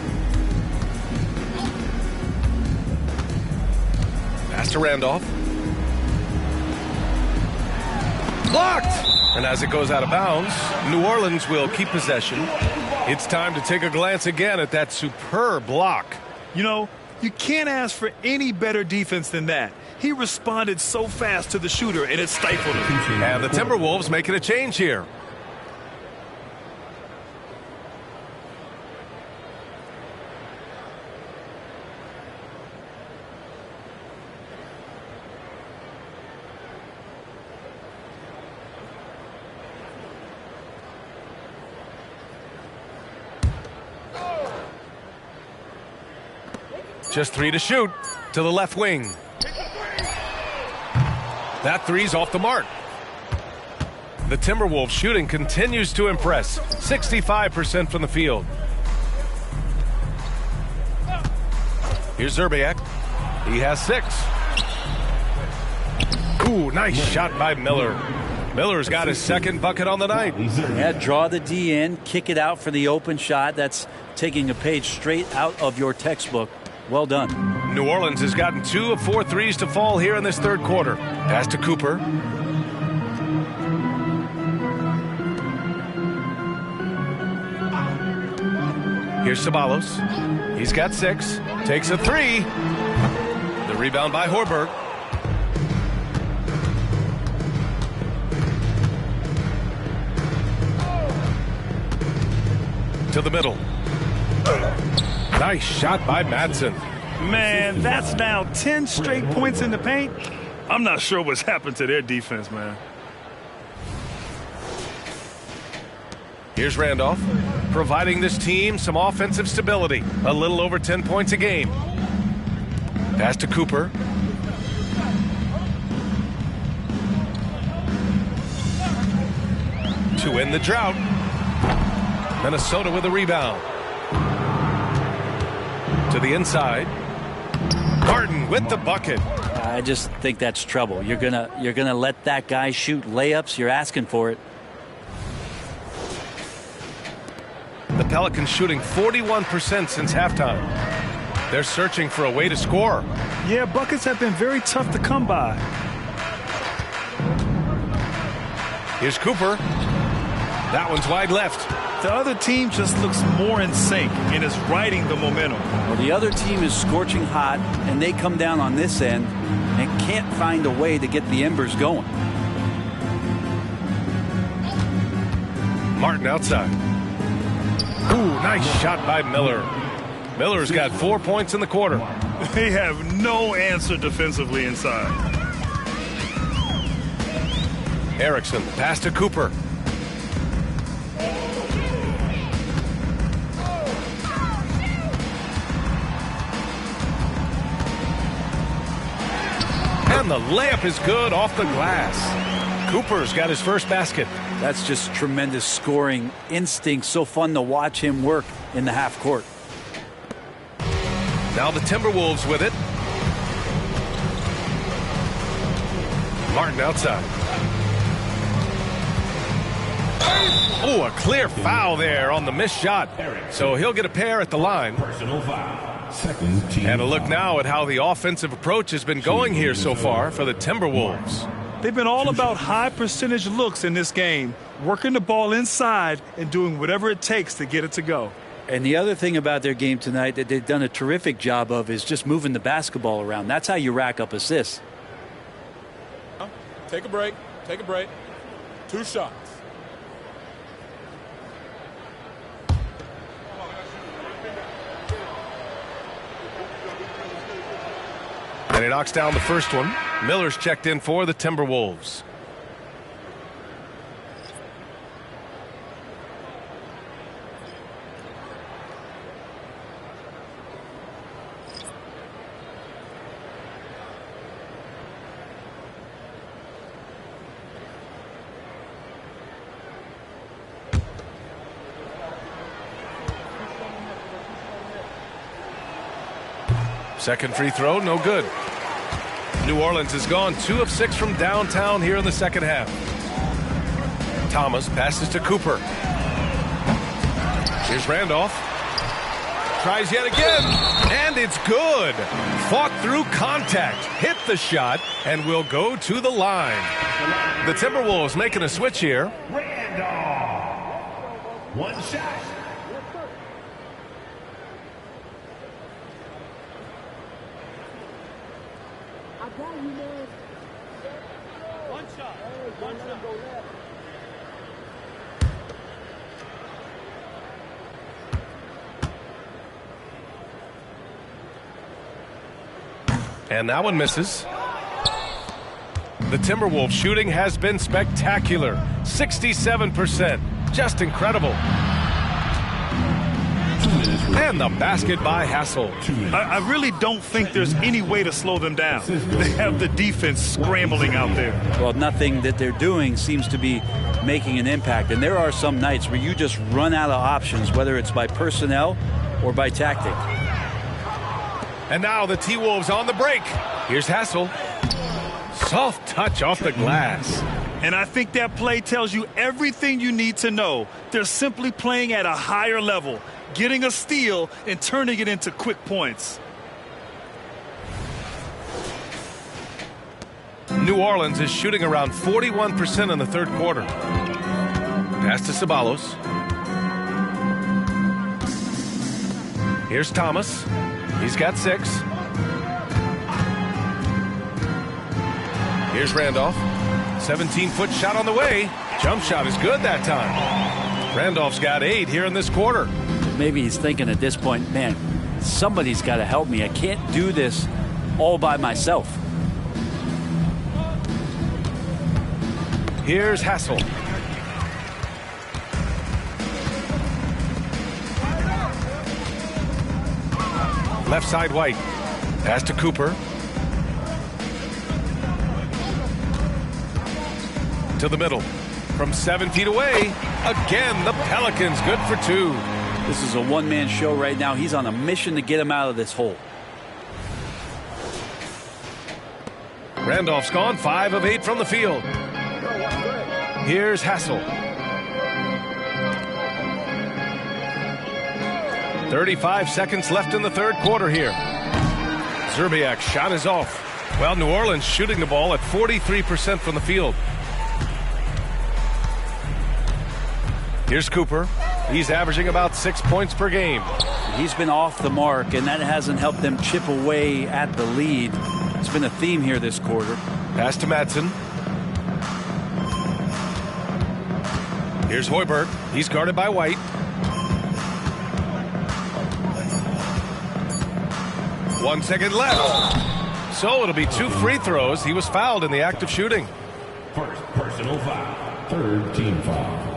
Pass to Randolph. Blocked! And as it goes out of bounds, New Orleans will keep possession. It's time to take a glance again at that superb block. You know, you can't ask for any better defense than that. He responded so fast to the shooter, and it stifled him. And the Timberwolves making a change here. Just 3 to shoot to the left wing. That three's off the mark. The Timberwolves shooting continues to impress. 65% from the field. Here's Zerbiak. He has 6. Ooh, nice shot by Miller. Miller's got his second bucket on the night. Yeah, draw the D in, kick it out for the open shot. That's taking a page straight out of your textbook. Well done. New Orleans has gotten 2 of 4 threes to fall here in this third quarter. Pass to Cooper. Here's Ceballos. He's got 6. Takes a 3. The rebound by Horberg. To the middle. Nice shot by Madsen. Man, that's now 10 straight points in the paint. I'm not sure what's happened to their defense, man. Here's Randolph, providing this team some offensive stability. A little over 10 points a game. Pass to Cooper. To end the drought. Minnesota with a rebound. To the inside. Martin with the bucket. I just think that's trouble. You're gonna let that guy shoot layups. You're asking for it. The Pelicans shooting 41% since halftime. They're searching for a way to score. Yeah, buckets have been very tough to come by. Here's Cooper. That one's wide left. The other team just looks more in sync and is riding the momentum. Well, the other team is scorching hot, and they come down on this end and can't find a way to get the embers going. Martin outside. Ooh, nice shot by Miller. Miller's got 4 points in the quarter. They have no answer defensively inside. Erickson, pass to Cooper. And the layup is good off the glass. Cooper's got his first basket. That's just tremendous scoring instinct. So fun to watch him work in the half court. Now the Timberwolves with it. Martin outside. Oh, a clear foul there on the missed shot. So he'll get a pair at the line. Personal foul. Second team. And a look now at how the offensive approach has been going here so far for the Timberwolves. They've been all about high percentage looks in this game, working the ball inside and doing whatever it takes to get it to go. And the other thing about their game tonight that they've done a terrific job of is just moving the basketball around. That's how you rack up assists. Take a break. Take a break. 2 shots. And he knocks down the first one. Miller's checked in for the Timberwolves. Second free throw, no good. New Orleans has gone 2 of 6 from downtown here in the second half. Thomas passes to Cooper. Here's Randolph. Tries yet again, and it's good. Fought through contact, hit the shot, and will go to the line. The Timberwolves making a switch here. Randolph. 1 shot. And that one misses. The Timberwolves shooting has been spectacular. 67%. Just incredible. And the basket by Hassel. I really don't think there's any way to slow them down. They have the defense scrambling out there. Well, nothing that they're doing seems to be making an impact. And there are some nights where you just run out of options, whether it's by personnel or by tactic. And now the T-Wolves on the break. Here's Hassel. Soft touch off the glass. And I think that play tells you everything you need to know. They're simply playing at a higher level, getting a steal and turning it into quick points. New Orleans is shooting around 41% in the third quarter. Pass to Ceballos. Here's Thomas. He's got 6. Here's Randolph. 17-foot shot on the way. Jump shot is good that time. Randolph's got 8 here in this quarter. Maybe he's thinking at this point, man, somebody's got to help me. I can't do this all by myself. Here's Hassel. Left side White. Pass to Cooper. To the middle. From 7 feet away. Again, the Pelicans good for 2. This is a one-man show right now. He's on a mission to get him out of this hole. Randolph's gone 5 of 8 from the field. Here's Hassel. 35 seconds left in the third quarter here. Zerbiak's shot is off. Well, New Orleans shooting the ball at 43% from the field. Here's Cooper. He's averaging about 6 points per game. He's been off the mark, and that hasn't helped them chip away at the lead. It's been a theme here this quarter. Pass to Madsen. Here's Hoiberg. He's guarded by White. 1 second left. So it'll be 2 free throws. He was fouled in the act of shooting. First personal foul. Third team foul.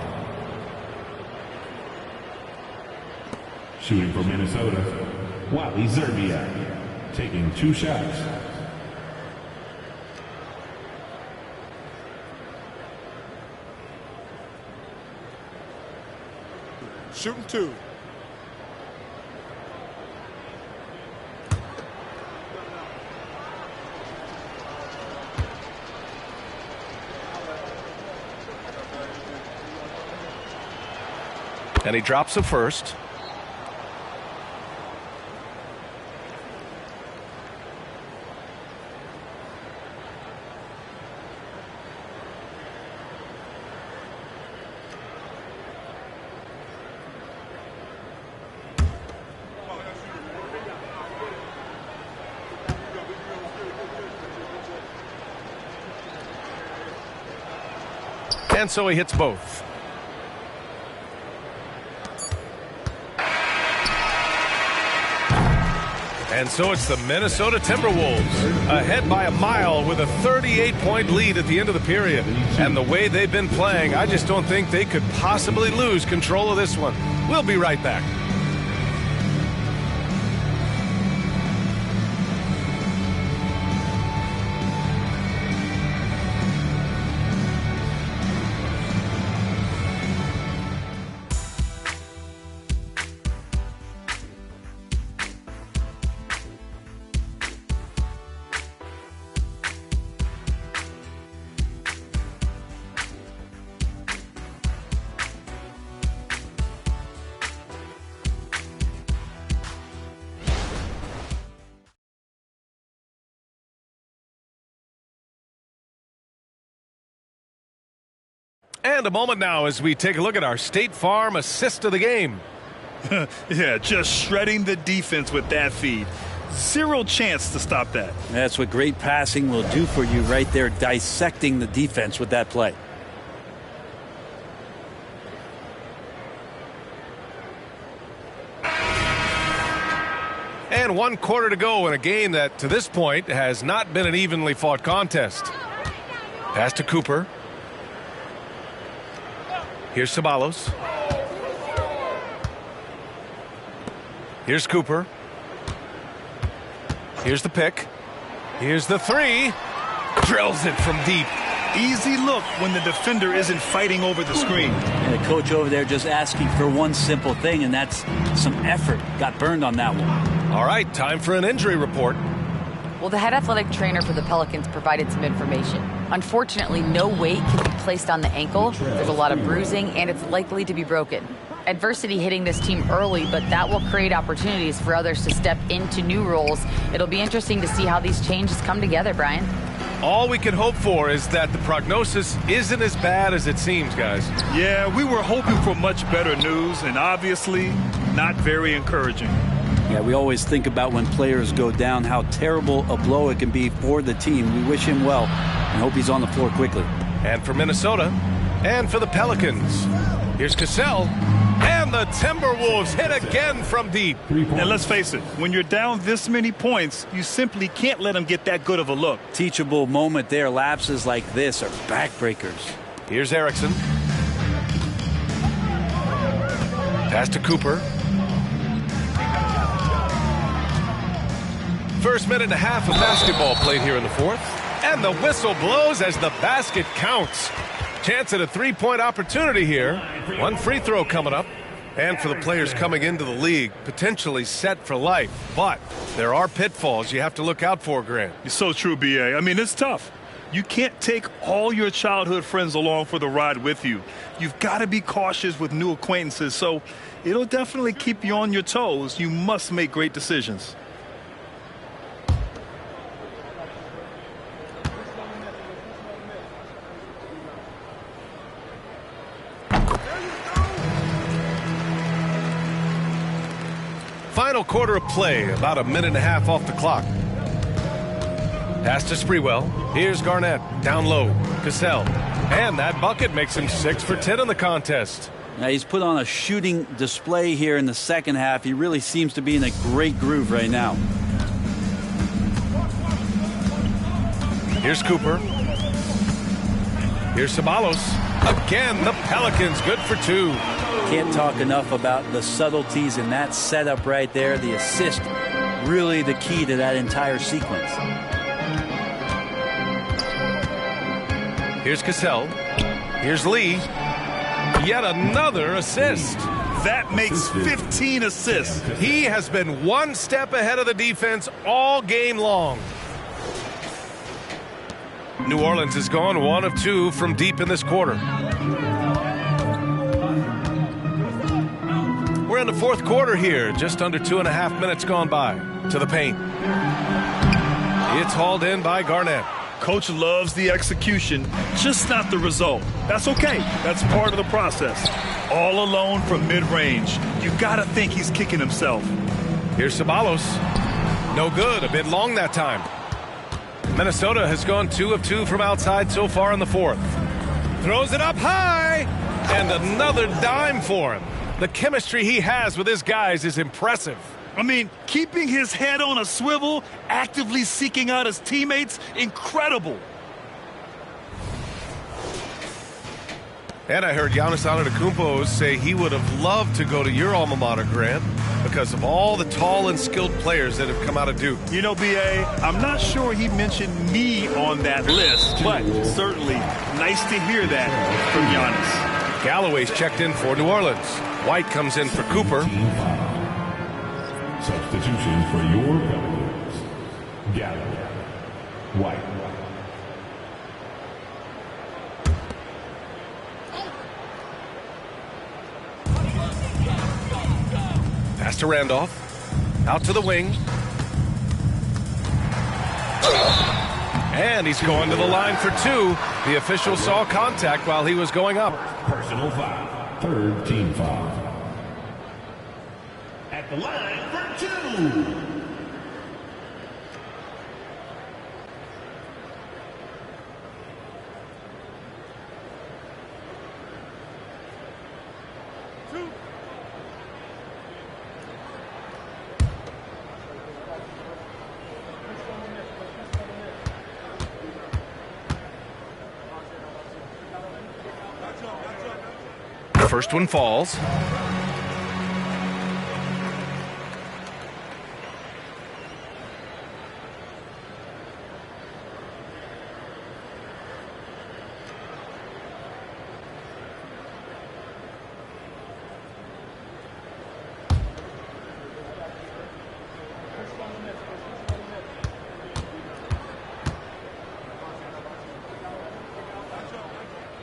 Shooting for Minnesota, Wally Zerbiak, taking 2 shots. Shooting 2. And he drops a first. And so he hits both. And so it's the Minnesota Timberwolves ahead by a mile with a 38-point lead at the end of the period. And the way they've been playing, I just don't think they could possibly lose control of this one. We'll be right back. And a moment now as we take a look at our State Farm assist of the game. Yeah, just shredding the defense with that feed. Zero chance to stop that. That's what great passing will do for you right there, dissecting the defense with that play. And 1 quarter to go in a game that to this point has not been an evenly fought contest. Pass to Cooper. Here's Ceballos. Here's Cooper. Here's the pick. Here's the 3. Drills it from deep. Easy look when the defender isn't fighting over the screen. And the coach over there just asking for one simple thing, and that's some effort. Got burned on that one. All right, time for an injury report. Well, the head athletic trainer for the Pelicans provided some information. Unfortunately, no weight can be placed on the ankle. There's a lot of bruising, and it's likely to be broken. Adversity hitting this team early, but that will create opportunities for others to step into new roles. It'll be interesting to see how these changes come together, Brian. All we can hope for is that the prognosis isn't as bad as it seems, guys. Yeah, we were hoping for much better news, and obviously not very encouraging. Yeah, we always think about when players go down, how terrible a blow it can be for the team. We wish him well and hope he's on the floor quickly. And for Minnesota, and for the Pelicans, here's Cassell, and the Timberwolves hit again from deep. And let's face it, when you're down this many points, you simply can't let them get that good of a look. Teachable moment there. Lapses like this are backbreakers. Here's Erickson. Pass to Cooper. First minute and a half of basketball played here in the fourth. And the whistle blows as the basket counts. Chance at a three-point opportunity here. 1 free throw coming up. And for the players coming into the league, potentially set for life. But there are pitfalls you have to look out for, Grant. It's so true, B.A. I mean, it's tough. You can't take all your childhood friends along for the ride with you. You've got to be cautious with new acquaintances. So it'll definitely keep you on your toes. You must make great decisions. Final quarter of play, about a minute and a half off the clock. Pass to Sprewell. Here's Garnett, down low. Cassell. And that bucket makes him 6 for 10 in the contest. Now he's put on a shooting display here in the second half. He really seems to be in a great groove right now. Here's Cooper. Here's Ceballos. Again, the Pelicans good for 2. Can't talk enough about the subtleties in that setup right there. The assist, really the key to that entire sequence. Here's Cassell. Here's Lee. Yet another assist. That makes 15 assists. He has been one step ahead of the defense all game long. New Orleans has gone 1 of 2 from deep in this quarter. We're in the fourth quarter here, just under 2.5 minutes gone by. To the paint. It's hauled in by Garnett. Coach loves the execution, just not the result. That's okay. That's part of the process. All alone from mid-range. You got to think he's kicking himself. Here's Ceballos. No good. A bit long that time. Minnesota has gone 2 of 2 from outside so far in the fourth. Throws it up high. And another dime for him. The chemistry he has with his guys is impressive. I mean, keeping his head on a swivel, actively seeking out his teammates, incredible. And I heard Giannis Antetokounmpo say he would have loved to go to your alma mater, Grant, because of all the tall and skilled players that have come out of Duke. You know, B.A., I'm not sure he mentioned me on that list, but certainly nice to hear that from Giannis. Galloway's checked in for New Orleans. White comes in for Cooper. Substitution for your Pelicans. Galloway. White. Pass to Randolph. Out to the wing. And he's going to the line for 2. The official saw contact while he was going up. Personal foul. Third team foul. At the line for 2. First one falls.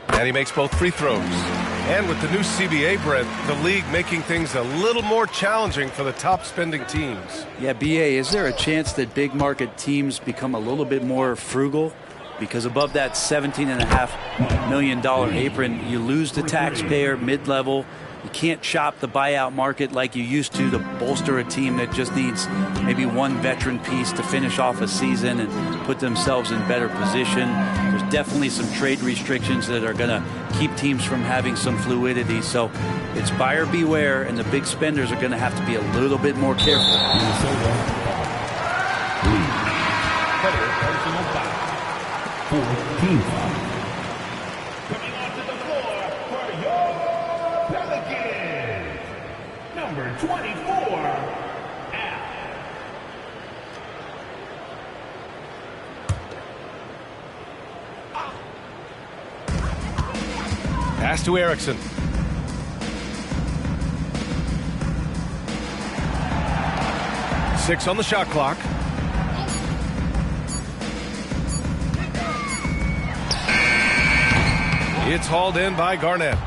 And he makes both free throws. And with the new CBA, Brent, the league making things a little more challenging for the top spending teams. Yeah, BA, is there a chance that big market teams become a little bit more frugal? Because above that $17.5 million apron, you lose the taxpayer mid-level. You can't shop the buyout market like you used to bolster a team that just needs maybe one veteran piece to finish off a season and put themselves in better position. There's definitely some trade restrictions that are going to keep teams from having some fluidity. So it's buyer beware, and the big spenders are going to have to be a little bit more careful. Team foul. Coming onto the floor for your Pelicans, number 24, Al. Pass to Erickson. Six on the shot clock. It's hauled in by Garnett.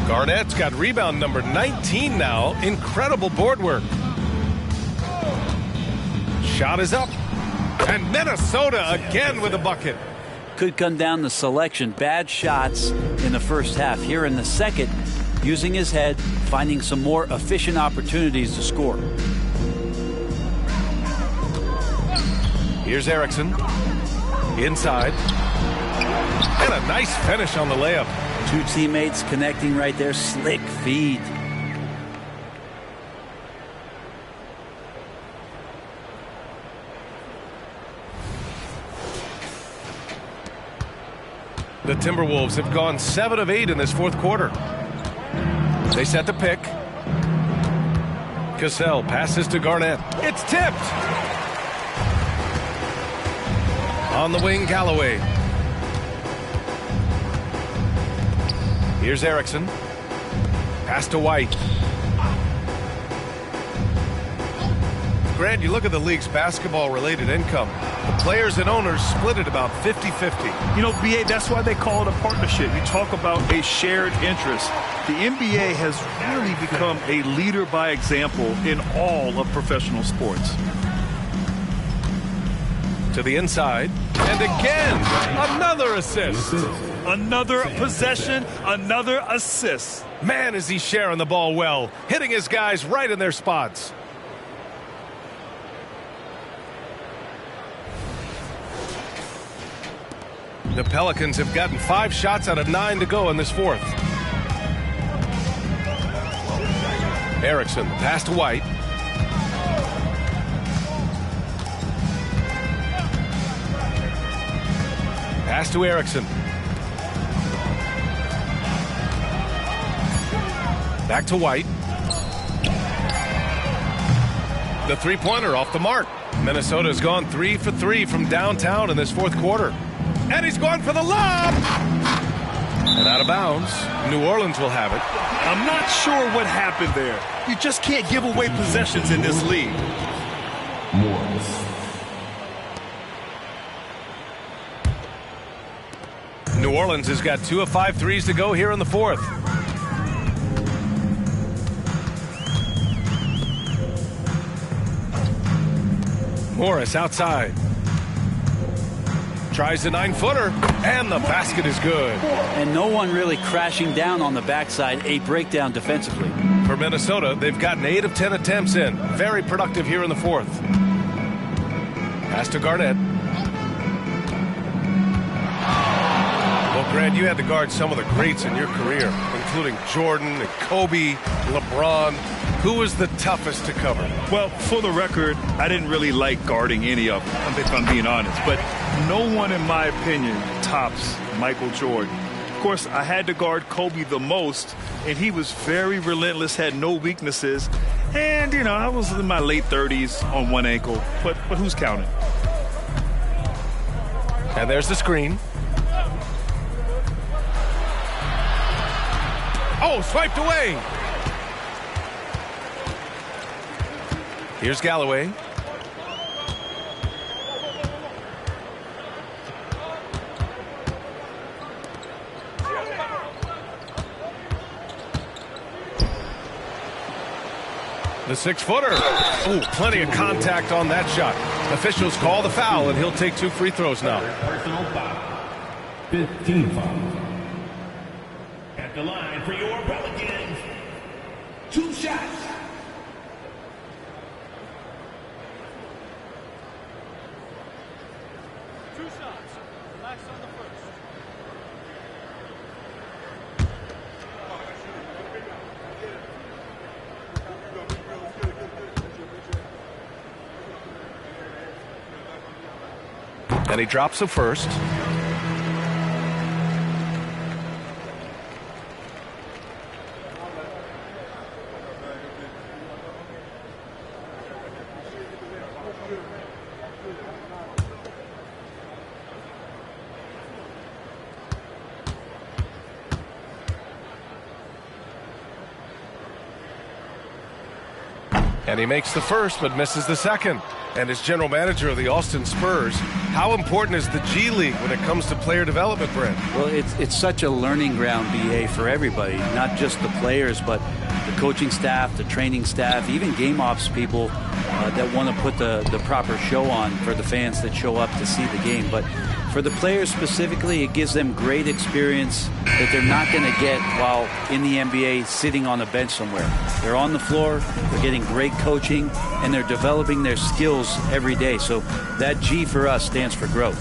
Garnett's got rebound number 19 now. Incredible board work. Shot is up. And Minnesota again with a bucket. Could come down to selection. Bad shots in the first half. Here in the second, using his head, finding some more efficient opportunities to score. Here's Erickson. Inside. And a nice finish on the layup. Two teammates connecting right there. Slick feed. The Timberwolves have gone 7 of 8 in this fourth quarter. They set the pick. Cassell passes to Garnett. It's tipped. On the wing, Galloway. Here's Erickson. Pass to White. Grant, you look at the league's basketball-related income. The players and owners split it about 50-50. You know, BA, that's why they call it a partnership. You talk about a shared interest. The NBA has really become a leader by example in all of professional sports. To the inside. And again, another assist. Another possession, another assist. Man, is he sharing the ball well, hitting his guys right in their spots. The Pelicans have gotten 5 shots out of 9 to go in this fourth. Erickson, pass to White. Pass to Erickson. Back to White. The three-pointer off the mark. Minnesota's gone 3 for 3 from downtown in this fourth quarter. And he's going for the lob. And out of bounds. New Orleans will have it. I'm not sure what happened there. You just can't give away possessions in this league. New Orleans has got 2 of 5 threes to go here in the fourth. Morris outside. Tries the 9-footer, and the basket is good. And no one really crashing down on the backside, a breakdown defensively. For Minnesota, they've gotten 8 of 10 attempts in. Very productive here in the fourth. Pass to Garnett. Well, Grant, you had to guard some of the greats in your career, including Jordan and Kobe, LeBron. Who was the toughest to cover? Well, for the record, I didn't really like guarding any of them, if I'm being honest. But no one, in my opinion, tops Michael Jordan. Of course, I had to guard Kobe the most, and he was very relentless, had no weaknesses. And, you know, I was in my late 30s on one ankle. But who's counting? And there's the screen. Oh, swiped away. Here's Galloway. The 6-footer. Oh, plenty of contact on that shot. Officials call the foul, and he'll take 2 free throws now. Personal foul. 15 foul. At the line for your Pelicans. 2 shots. And he drops the first. And he makes the first, but misses the second. And as general manager of the Austin Spurs, how important is the G League when it comes to player development, Brent? Well, it's such a learning ground, BA, for everybody, not just the players, but the coaching staff, the training staff, even game ops people that want to put the proper show on for the fans that show up to see the game. But for the players specifically, it gives them great experience that they're not going to get while in the NBA sitting on a bench somewhere. They're on the floor, they're getting great coaching, and they're developing their skills every day. So that G for us stands for growth.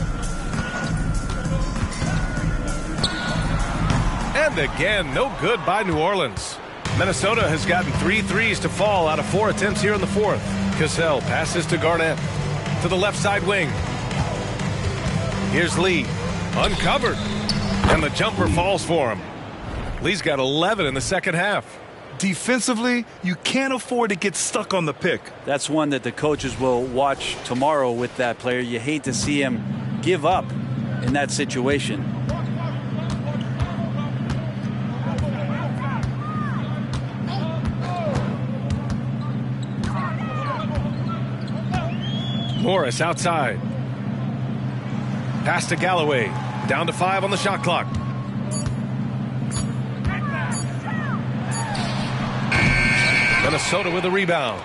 And again, no good by New Orleans. Minnesota has gotten 3 threes to fall out of 4 attempts here in the fourth. Cassell passes to Garnett. To the left side wing. Here's Lee. Uncovered. And the jumper falls for him. Lee's got 11 in the second half. Defensively, you can't afford to get stuck on the pick. That's one that the coaches will watch tomorrow with that player. You hate to see him give up in that situation. Morris outside. Pass to Galloway. Down to 5 on the shot clock. Minnesota with a rebound.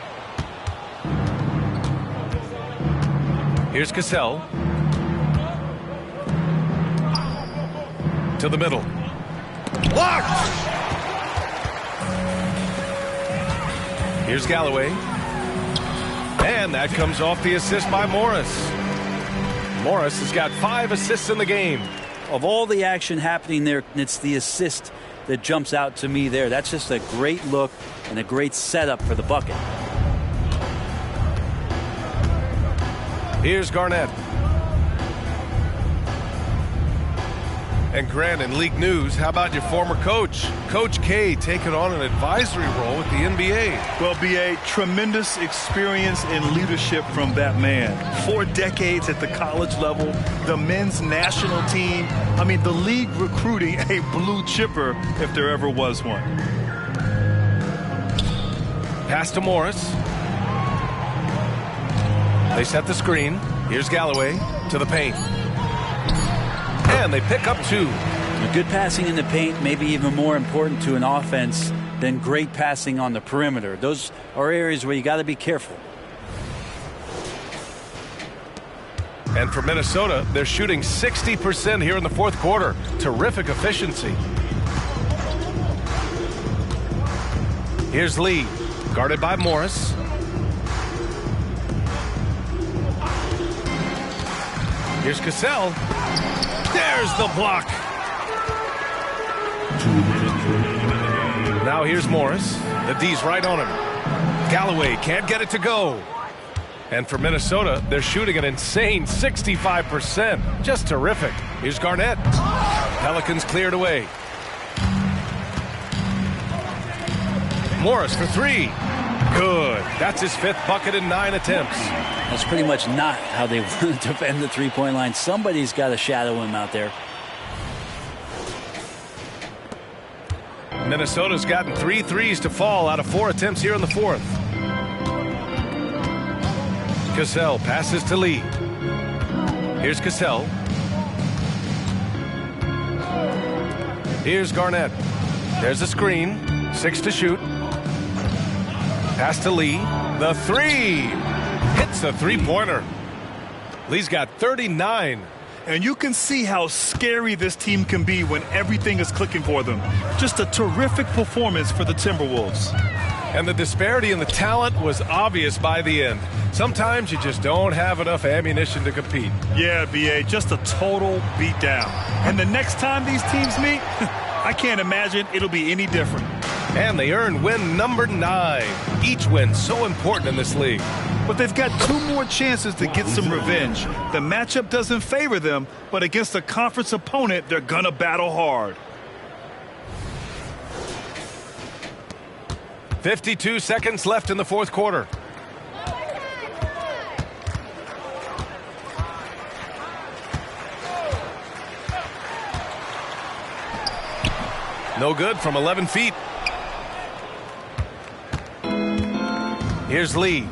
Here's Cassell. To the middle. Blocked! Here's Galloway. And that comes off the assist by Morris. Morris has got 5 assists in the game. Of all the action happening there, it's the assist that jumps out to me there. That's just a great look and a great setup for the bucket. Here's Garnett. And Grant, in league news, how about your former coach? Coach K taking on an advisory role with the NBA. Well, B.A., tremendous experience and leadership from that man. 4 decades at the college level, the men's national team. I mean, the league recruiting a blue chipper if there ever was one. Pass to Morris. They set the screen. Here's Galloway to the paint. And they pick up 2. Good passing in the paint may be even more important to an offense than great passing on the perimeter. Those are areas where you got to be careful. And for Minnesota, they're shooting 60% here in the fourth quarter. Terrific efficiency. Here's Lee, guarded by Morris. Here's Cassell. There's the block. Now here's Morris. The D's right on him. Galloway can't get it to go. And for Minnesota, they're shooting an insane 65%. Just terrific. Here's Garnett. Pelicans cleared away. Morris for 3. Good. That's his 5th bucket in 9 attempts. That's pretty much not how they want to defend the three-point line. Somebody's got to shadow him out there. Minnesota's gotten 3 threes to fall out of 4 attempts here in the fourth. Cassell passes to Lee. Here's Cassell. Here's Garnett. There's a screen. 6 to shoot. Pass to Lee. The 3. Hits the three-pointer. Lee's got 39. And you can see how scary this team can be when everything is clicking for them. Just a terrific performance for the Timberwolves. And the disparity in the talent was obvious by the end. Sometimes you just don't have enough ammunition to compete. Yeah, B.A., just a total beatdown. And the next time these teams meet, I can't imagine it'll be any different. And they earn win number 9. Each win so important in this league. But they've got 2 more chances to get some revenge. The matchup doesn't favor them, but against a conference opponent, they're gonna battle hard. 52 seconds left in the fourth quarter. No good from 11 feet. Here's Lee.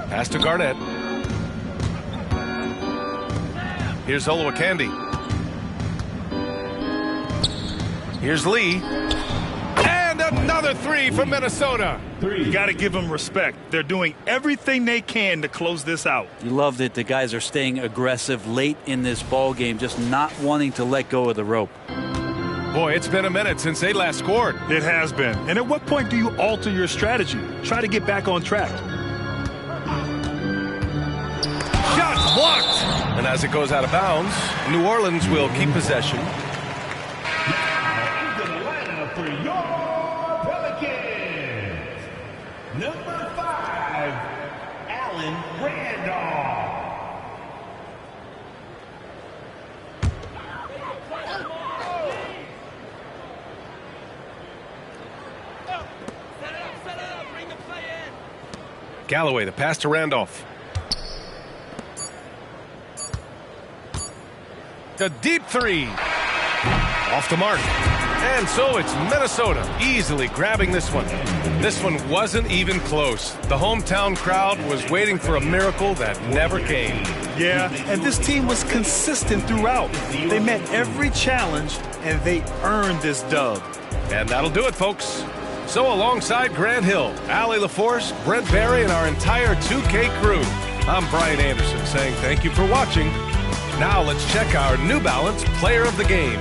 Pass to Garnett. Here's Olowokandi. Here's Lee. And another 3 from Minnesota. You got to give them respect. They're doing everything they can to close this out. You love that the guys are staying aggressive late in this ball game, just not wanting to let go of the rope. Boy, it's been a minute since they last scored. It has been. And at what point do you alter your strategy? Try to get back on track. Shot blocked. And as it goes out of bounds, New Orleans will keep possession. For your Pelicans, number 5, Allen Randolph. Galloway, the pass to Randolph. A deep three. Off the mark. And so it's Minnesota easily grabbing this one. This one wasn't even close. The hometown crowd was waiting for a miracle that never came. Yeah, and this team was consistent throughout. They met every challenge, and they earned this dub. And that'll do it, folks. So alongside Grant Hill, Allie LaForce, Brent Barry, and our entire 2K crew, I'm Brian Anderson saying thank you for watching. Now let's check our New Balance Player of the Game.